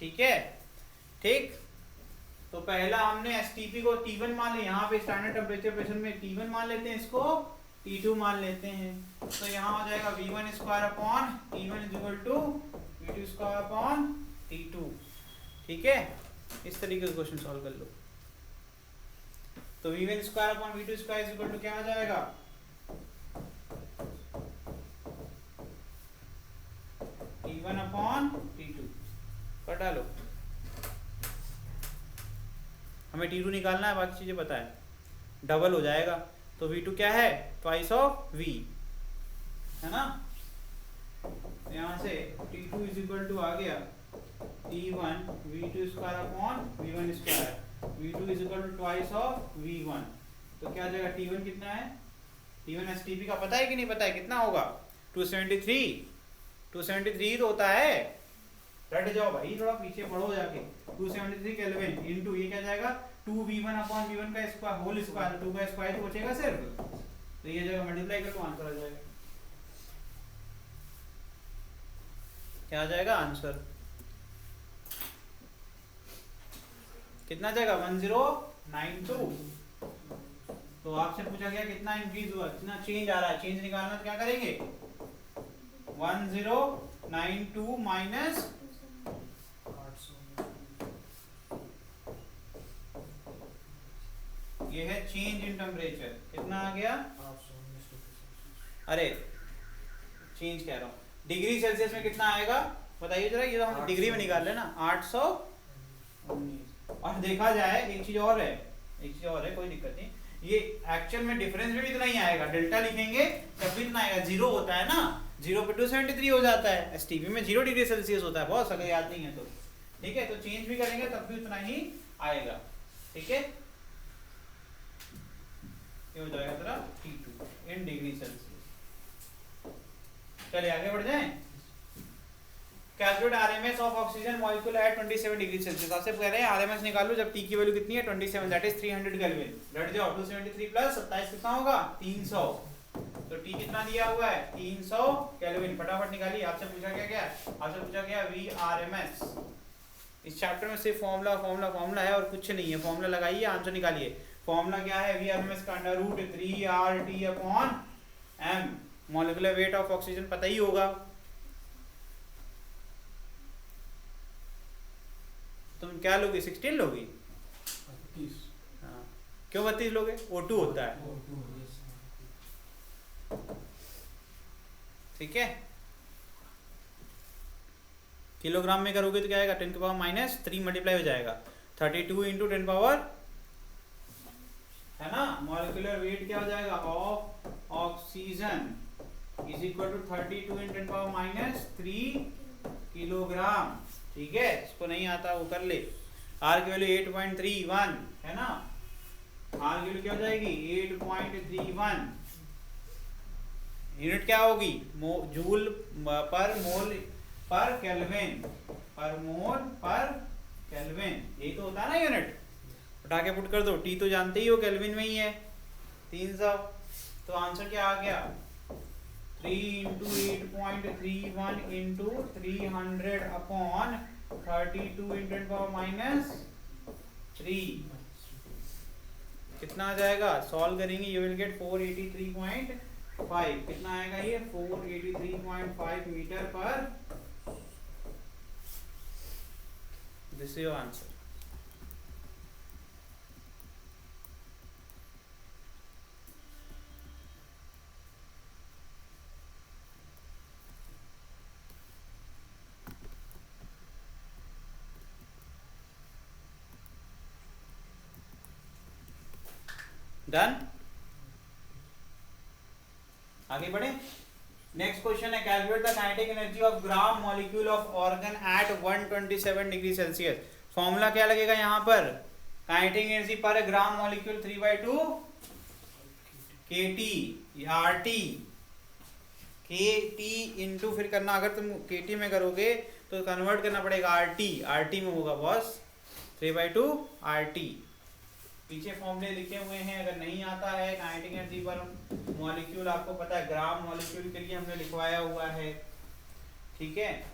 ठीक है, ठीक। तो पहला हमने एसटीपी को T1 मान लिया, यहाँ पे स्टैंडर्ड टेम्परेचर प्रेशर में T1 मान लेते हैं, इसको T2 मान लेते हैं। तो यहाँ हो जाएगा V1² T1 = V2 square upon T2। ठीक है, इस तरीके से क्वेश्चन सॉल्व कर लो। तो V1 square upon V2 square equal to क्या आ जाएगा, T1 अपॉन T2 कर डालो। हमें T2 निकालना है, बाकी चीजें पता है, डबल हो जाएगा। तो V2 क्या है, ट्वाइस ऑफ V, है ना। यहाँ से T2 इज इक्वल टू आ गया T1 V2 square upon V1 square, V2 is equal to twice of V1। तो क्या आ जाएगा, T1 कितना है, T1 STP का पता है कि नहीं पता है, कितना होगा 273, 273 तो होता है। रट जाओ भाई, थोड़ा पीछे पढ़ो जाके। 273 केल्विन इनटू ये क्या जाएगा 2V1 अपॉन V1 का स्क्वायर होल स्क्वायर, 2 का स्क्वायर तो बचेगा सिर्फ, तो ये जगह मल्टीप्लाई कर तो आंसर आ जाएगा। क्या आ जाएगा आंसर, कितना जाएगा 1092। तो आपसे पूछा गया कितना इंक्रीज हुआ, कितना चेंज आ रहा है, चेंज निकालना तो क्या करेंगे 1092 माइनस ये है चेंज इन टेम्परेचर, कितना आ गया, अरे चेंज कह रहा हूँ, डिग्री सेल्सियस में कितना आएगा बताइए जरा, ये तो हम डिग्री में निकाल लेना 819। और देखा जाए एक चीज और है, एक चीज और है, कोई दिक्कत नहीं, ये एक्चुअल में डिफरेंस भी इतना ही आएगा, डेल्टा लिखेंगे तब भी इतना आएगा, जीरो होता है ना, जीरो पे 273 हो जाता है, एसटीपी में 0 डिग्री सेल्सियस होता है, बहुत अगर याद नहीं है तो, ठीक है। तो चेंज भी करेंगे तब भी उतना ही आएगा, ठीक है। ये हो जाएगा तेरा T2 इन डिग्री सेल्सियस। चलिए आगे बढ़ जाएं। Calculate RMS of oxygen molecule eight 27 degree Celsius. आपसे कह रहे हैं आरएमएस निकालो जब टी की वैल्यू कितनी है 27, दैट इज 300 केल्विन। रट जाओ 273 प्लस 27 कितना होगा 300। तो टी कितना दिया हुआ है 300 केल्विन, फटाफट निकालिए। आपसे पूछा गया आपसे पूछा गया वी आरएमएस। इस चैप्टर में सिर्फ फॉर्मूला है और कुछ नहीं है, फॉर्मूला लगाइए आंसर निकालिए। फॉर्मूला क्या है, वी आरएमएस का under root 3RT upon m, molecular weight of oxygen पता ही होगा। तुम क्या लोगे 16 लोगे, 32। हाँ क्यों 32 लोगे, O2 होता है, ठीक है। किलोग्राम में करोगे तो क्या आएगा 10 की पावर माइनस 3 मल्टीप्लाई हो जाएगा 32 इंटू 10 पावर, है ना। मॉलिक्यूलर वेट क्या हो जाएगा of oxygen is equal to 32 into 10 power minus 3 kilogram, ठीक है। इसको नहीं आता वो कर ले। आर की वैल्यू 8.31 है ना, आर की वैल्यू क्या हो जाएगी 8.31। यूनिट क्या होगी जूल पर मोल पर केल्विन, पर मोल पर केल्विन, यही तो होता है ना यूनिट। उठा के पुट कर दो, टी तो जानते ही हो केल्विन में ही है 300। तो आंसर क्या आ गया 3 into 8.31 into 300 upon 32 into power minus 3, कितना आ जाएगा, सॉल्व करेंगे यू विल गेट 483.5। कितना आएगा ये 483.5 meter per, this is your answer. Done, आगे बढ़े। नेक्स्ट क्वेश्चन है calculate the kinetic energy of gram molecule of argon at 127 degree Celsius. Formula क्या लगेगा यहाँ पर, kinetic energy per gram molecule 3/2 kT या RT, KT इंटू फिर करना, अगर तुम KT में करोगे तो कन्वर्ट करना पड़ेगा RT में होगा बॉस 3/2 RT। पीछे फॉर्मूले लिखे हुए हैं, अगर नहीं आता है काइनेटिक एनर्जी पर मॉलिक्यूल, आपको पता है ग्राम मॉलिक्यूल के लिए हमने लिखवाया हुआ है, ठीक है।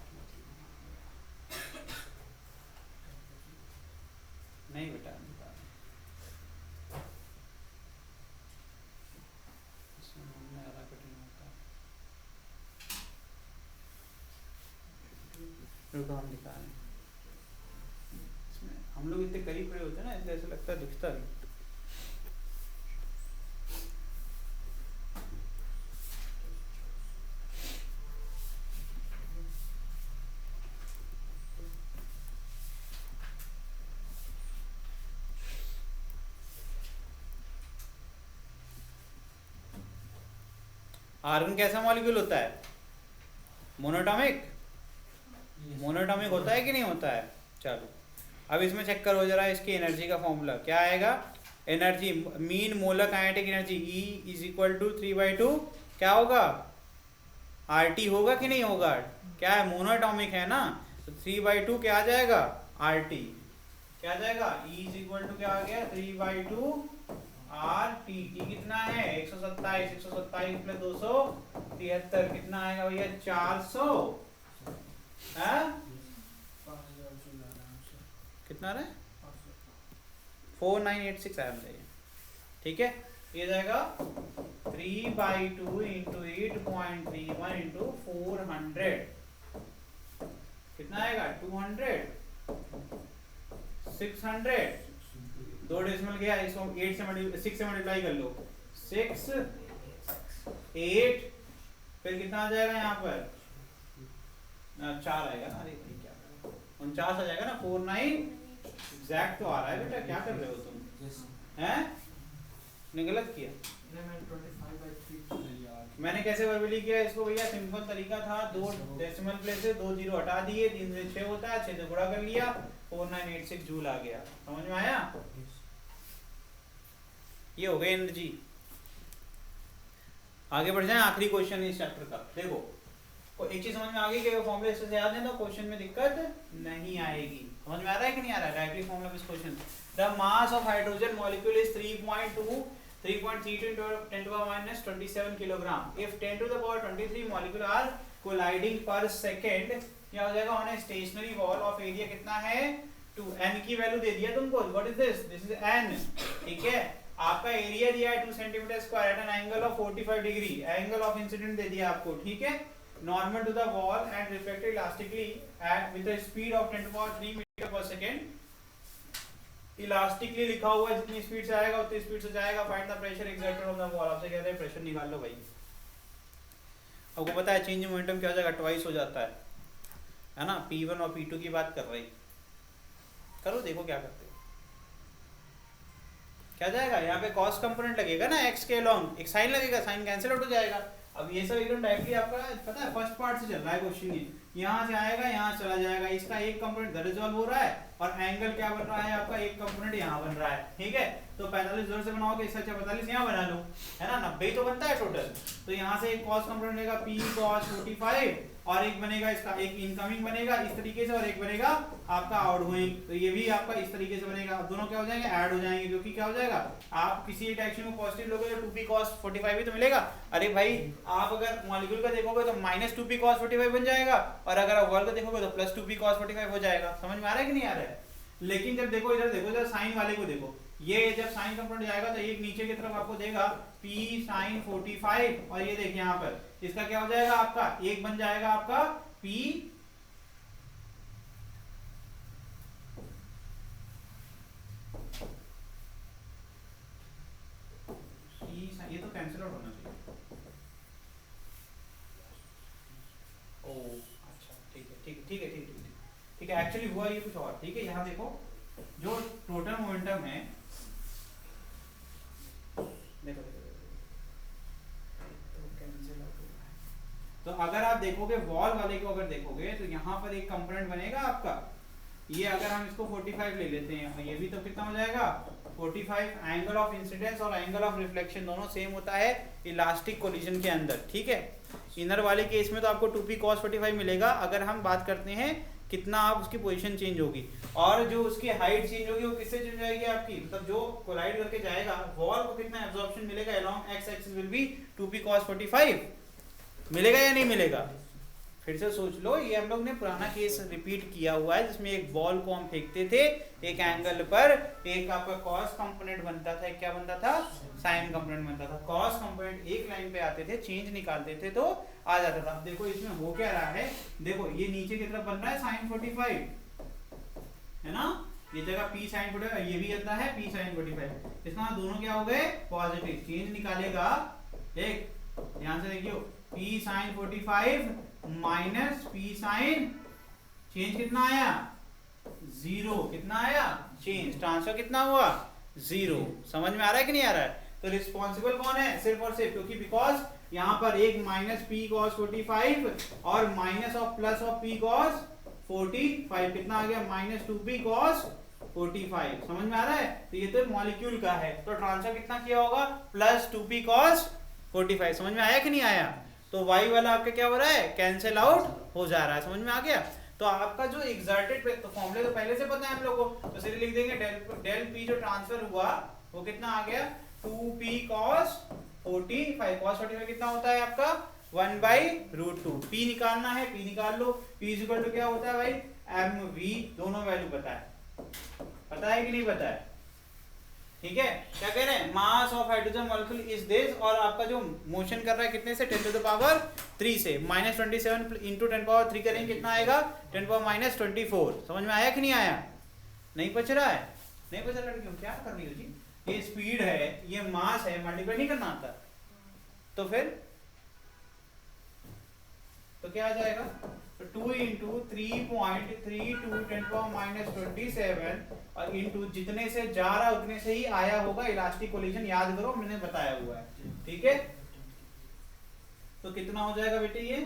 नहीं बेटा इसमें ज़्यादा कठिन होता है। रुको हम दिखा रहे हैं। इसमें हम लोग इतने करीब खड़े होते हैं ना, इसलिए ऐसा लगता है दिखता नहीं। आर्गन कैसा मॉलिक्यूल होता है? मोनोटॉमिक। मोनोटॉमिक होता है कि नहीं होता है? चलो अब इसमें चेक करो जरा इसकी एनर्जी का फॉर्मूला क्या आएगा। Energy mean molar kinetic energy E is equal to 3/2 क्या होगा? RT होगा कि नहीं होगा? क्या है? मोनोटॉमिक है ना, तो 3/2 क्या आ जाएगा? RT क्या आ जाएगा? E इज इक्वल टू क्या आ गया? 3/2 RT। T कितना है? 127 127 प्लस 273 कितना आएगा भैया? 400 है? कितना रहे? 4986 आया जाएगा। ठीक है, ये जाएगा 3/2 इंटू 8.31 इंटू 400 कितना आएगा? 200 600 दो डेसिमल गया, इसको 8 से 6 से मल्टीप्लाई कर लो। 6 8 फिर कितना आ जाएगा यहाँ पर? 4 आएगा ना। अरे क्या 49 आ जाएगा ना। 49 एग्जैक्ट तो आ रहा है बेटा, क्या कर रहे हो तुम? हैं? ने गलत किया। मैंने कैसे वर्बली किया इसको भैया? सिंपल तरीका था, 2 डेसिमल प्लेस से 2 जीरो हटा दिए, 3 से 6 होता है, 6 से गुणा कर लिया, 4986 जूल आ गया। समझ में आया? ये हो गया एनर्जी। आगे बढ़ जाए, आखिरी क्वेश्चन इस चैप्टर का। देखो एक चीज समझ में आ गई कि फॉर्मूले से याद है तो क्वेश्चन में दिक्कत नहीं आएगी। समझ में आ रहा है कि नहीं आ रहा है? Directly formula of this question, the mass of hydrogen molecule is 3.32 × 10⁻27 kilogram. If 10 to the power 23 molecule are colliding per second, क्या हो जाएगा? On a stationary wall of area कितना है? 2। n की वैल्यू दे दिया तुमको। What is this? This is n। ठीक है, आपका एरिया दिया है 2 centimetre square at an angle of 45 degree. Angle of incident दे दिया आपको। ठीक है, normal to the wall and reflected elastically at with a speed of 10⁻³ metre per second. Elastically लिखा हुआ है, जितनी स्पीड से आएगा उतनी स्पीड से जाएगा। Find the pressure exerted on the wall. आपसे कहते हैं प्रेशर निकाल लो भाई। आपको पता है चेंज इन मोमेंटम क्या हो जाएगा? ट्वाइस हो जाता है ना। P1 और P2 की बात कर रही। करो देखो क्या करते हो। क्या जाएगा? यहाँ पे कॉस कंपोनेंट लगेगा ना x के लॉन्ग, एक साइन लगेगा, साइन कैंसिल आउट हो जाएगा। अब ये सब एकदम डायरेक्टली आपका पता है फर्स्ट पार्ट से चल रहा है क्वेश्चन। ये यहाँ से आएगा, यहाँ चला जाएगा, इसका एक कंपोनेंट इधर रिजॉल्व हो रहा है और एंगल क्या बन रहा है आपका? एक कंपोनेंट यहाँ बन रहा है। ठीक है, तो 45 जोर से बनाओगे, इससे अच्छा 45 यहाँ बना लो, है ना। 90 तो बनता है टोटल। तो यहाँ से एक कॉस कंपोनेंट बनेगा P cos 45 और एक बनेगा इसका, एक इनकमिंग बनेगा इस तरीके से और एक बनेगा आपका आउटगोइंग। तो ये भी आपका इस तरीके से बनेगा। दोनों क्या हो जाएंगे? ऐड हो जाएंगे, क्योंकि क्या हो जाएगा? आप किसी एक डायरेक्शन को पॉजिटिव लोगे तो 2p cos 45 ही तो मिलेगा। अरे भाई आप अगर मॉलिक्यूल का देखोगे तो -2p cos 45 बन जाएगा और अगर आप वॉल का देखोगे तो +2p cos 45 हो जाएगा। समझ में आ रहा है कि नहीं आ रहा है? लेकिन जब देखो इधर देखो, जब साइन वाले को देखो, ये जब साइन कंपोनेंट जाएगा तो एक नीचे की तरफ आपको देगा P sin 45 और ये देखिए यहाँ पर इसका क्या हो जाएगा? आपका एक बन जाएगा आपका P ये तो कैंसिल आउट होना चाहिए। ओ अच्छा ठीक है ठीक है ठीक है ठीक है ठीक है। एक्चुअली हुआ ये कुछ और। ठीक है, यहाँ देखो जो टोटल मोमेंटम है, देखो तो अगर आप देखोगे वॉल वाले को अगर देखोगे तो यहाँ पर एक कंपोनेंट बनेगा आपका। ये अगर हम इसको 45 ले लेते हैं, ये भी तो कितना हो जाएगा? 45। एंगल ऑफ इंसिडेंस और एंगल ऑफ रिफ्लेक्शन दोनों सेम होता है इलास्टिक कोलिजन के अंदर। ठीक है, इनर वाले केस में तो आपको 2p cos 45 मिलेगा। अगर हम बात करते हैं कितना आप उसकी पोजीशन चेंज होगी और जो उसकी हाइट चेंज होगी वो किससे चेंज जाएगी आपकी? मतलब जो कोलाइड करके जाएगा वॉल को कितना एब्जॉर्प्शन मिलेगा? Along x axis will be 2p cos 45 मिलेगा या नहीं मिलेगा? फिर से सोच लो, ये हम लोग ने पुराना केस रिपीट किया हुआ है जिसमें एक बॉल को हम फेंकते थे एक एंगल पर, एक आपका कॉस कंपोनेंट बनता था, एक क्या बनता था, साइन कंपोनेंट बनता था। कॉस कंपोनेंट एक लाइन पे आते थे, चेंज निकालते थे तो आ जाता था। अब देखो इसमें हो क्या रहा है, देखो ये नीचे की तरफ बन रहा है साइन 45, है ना, ये जगह p sin 45, ये भी आता है p sin 45, इसका दोनों क्या हो गए पॉजिटिव, चेंज निकालेगा, एक ध्यान से देखियो, p sin 45 minus p sin, change कितना आया, 0, कितना आया चेंज, ट्रांसफर कितना हुआ 0। समझ में आ रहा है कि नहीं आ रहा है? तो रिस्पॉन्सिबल कौन है, सिर्फ और सिर्फ, क्योंकि बिकॉज यहाँ पर एक माइनस p cos 45 और minus of plus of p cos 45, कितना आ गया माइनस 2p cos 45। समझ में आ रहा है? तो ये तो मॉलिक्यूल का है, तो ट्रांसफर कितना किया होगा, प्लस 2p cos 45। समझ में आया कि नहीं आया? तो y वाला आपका क्या हो रहा है, कैंसिल आउट हो जा रहा है। समझ में आ गया? तो आपका जो एक्सर्टेड तो फॉर्मूले तो पहले से पता है हम लोगों को, तो सीधे लिख देंगे डेल p जो ट्रांसफर हुआ वो कितना आ गया, 2p cos 45। cos 45 कितना होता है आपका 1/√2। p निकालना है, p निकाल लो, p इक्वल टू क्या होता है भाई, mv, दोनों वैल्यू पता है कि नहीं पता है? ठीक है, क्या कह रहे हैं, mass of hydrogen molecule is this, और आपका जो मोशन कर रहा है कितने से, 10⁻³ से, -27 इंटू 10⁻³ करेंगे कितना आएगा, 10⁻⁻24। समझ में आया कि नहीं आया? नहीं बच रहा है, नहीं बच रहा लड़कियों, क्या कर रही हो जी, ये स्पीड है, ये मास है, मल्टीप्लाई नहीं करना आता, तो फिर तो क्या आ जाएगा, तो 2 इंटू 3.32 10⁻⁻27 और इंटू जितने से जा रहा है उतने से ही आया होगा, इलास्टिक कोलिजन याद करो, मैंने बताया हुआ है। ठीक है, तो कितना हो जाएगा बेटे ये,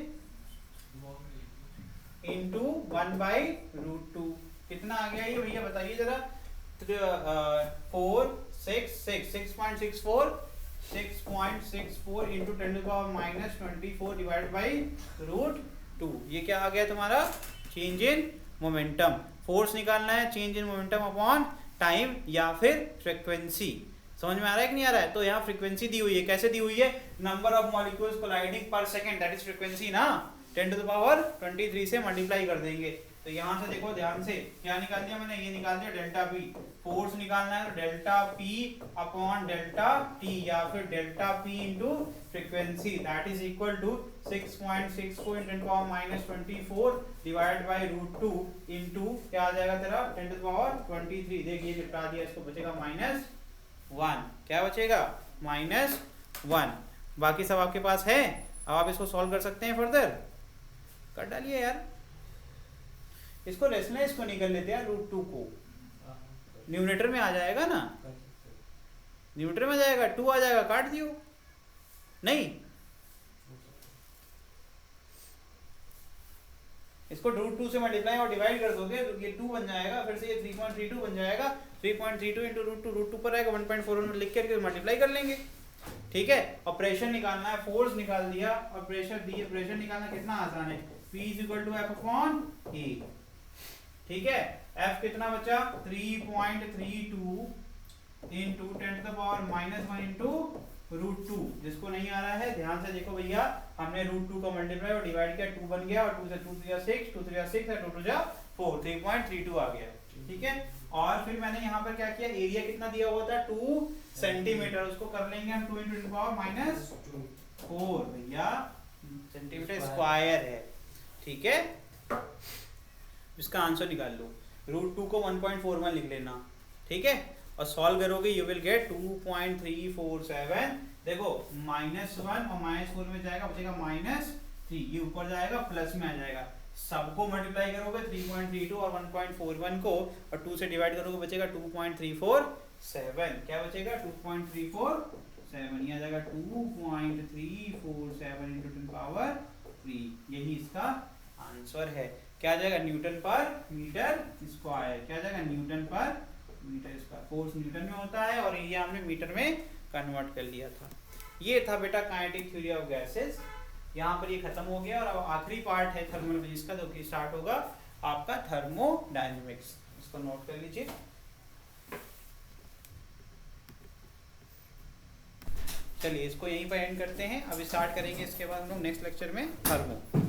इंटू 1/√2, कितना आ गया ये भैया बताइए जरा, 6.64 इंटू 10⁻⁻24 डिवाइड बाई √2, ये क्या आ गया तुम्हारा, चेंज इन मोमेंटम। फोर्स निकालना है, change in momentum upon time या फिर फ्रीक्वेंसी। समझ में आ रहा है कि नहीं आ रहा है? तो यहाँ फ्रीक्वेंसी दी हुई है, कैसे दी हुई है, नंबर ऑफ मॉलिक्यूल्स कोलाइडिंग पर सेकंड, दैट इज फ्रीक्वेंसी ना, 10⁻23 से मल्टीप्लाई कर देंगे। तो यहाँ से देखो ध्यान से, क्या निकाल दिया मैंने, ये निकाल दिया डेल्टा पी। फोर्स निकालना है तो delta P upon delta T या फिर delta P into frequency, that is equal to 6.64 × 10⁻24 divide by √2 into क्या आ जाएगा तेरा 10⁻23। देखिए निपटा दिया इसको, बचेगा -1, क्या बचेगा -1। बाकी सब आपके पास है, अब आप इसको सॉल्व कर सकते हैं, फर्दर कर डालिए यार, इसको रेशनलाइज को नहीं कर लेते हैं, √2 को न्यूमरेटर में आ जाएगा ना, न्यूमरेटर में जाएगा, 2 आ जाएगा, काट दियो, नहीं इसको √2 से मल्टीप्लाई और डिवाइड कर दोगे तो ये 2 बन जाएगा, फिर से ये 3.32 बन जाएगा, 3.32 इंटू √2 पर आएगा 1.41 लिख करके मल्टीप्लाई कर लेंगे। ठीक है, और प्रेशर निकालना है, फोर्स निकाल दिया और प्रेशर दिए, प्रेशर निकालना कितना आसान है, P = F/A। ठीक है, F कितना बचा, 3.32 इंटू 10⁻⁻1 इंटू √2। जिसको नहीं आ रहा है ध्यान से देखो भैया, हमने √2 का मल्टीप्लाई और डिवाइड किया, 2 बन गया, और 2 से 2 3 6, 2 3 6 और 2 2 4, 3.32 आ गया। ठीक है, और फिर मैंने यहाँ पर क्या किया, एरिया कितना दिया हुआ था 2 सेंटीमीटर, उसको कर लेंगे हम 2 × 10⁻⁻4 भैया, सेंटीमीटर स्क्वायर है। ठीक है, इसका आंसर निकाल लो, √2 को 1.41 लिख लेना। ठीक है, और सॉल्व करोगे यू विल गेट 2.347। देखो -1 और -4 में जाएगा, बचेगा -3, ये ऊपर जाएगा प्लस में आ जाएगा, सबको मल्टीप्लाई करोगे 3.32 और 1.41 को, और 2 से डिवाइड करोगे बचेगा 2.347। क्या बचेगा 2.347, ये आ जाएगा 2.347 इंटू 10⁻3, यही इसका आंसर है। क्या आ जाएगा, न्यूटन पर मीटर स्क्वायर, क्या आ जाएगा न्यूटन पर मीटर स्क्वायर। फोर्स न्यूटन में होता है और ये हमने मीटर में कन्वर्ट कर लिया था। ये था बेटा काइनेटिक थ्योरी ऑफ गैसेस, यहाँ पर ये खत्म हो गया, और अब आखिरी पार्ट है थर्मल फिजिक्स का, जो कि स्टार्ट होगा आपका थर्मोडायनेमिक्स। इसको नोट कर लीजिए। चलिए इसको यहीं पर एंड करते हैं, अब स्टार्ट करेंगे इसके बाद हम लोग नेक्स्ट लेक्चर में थर्मो।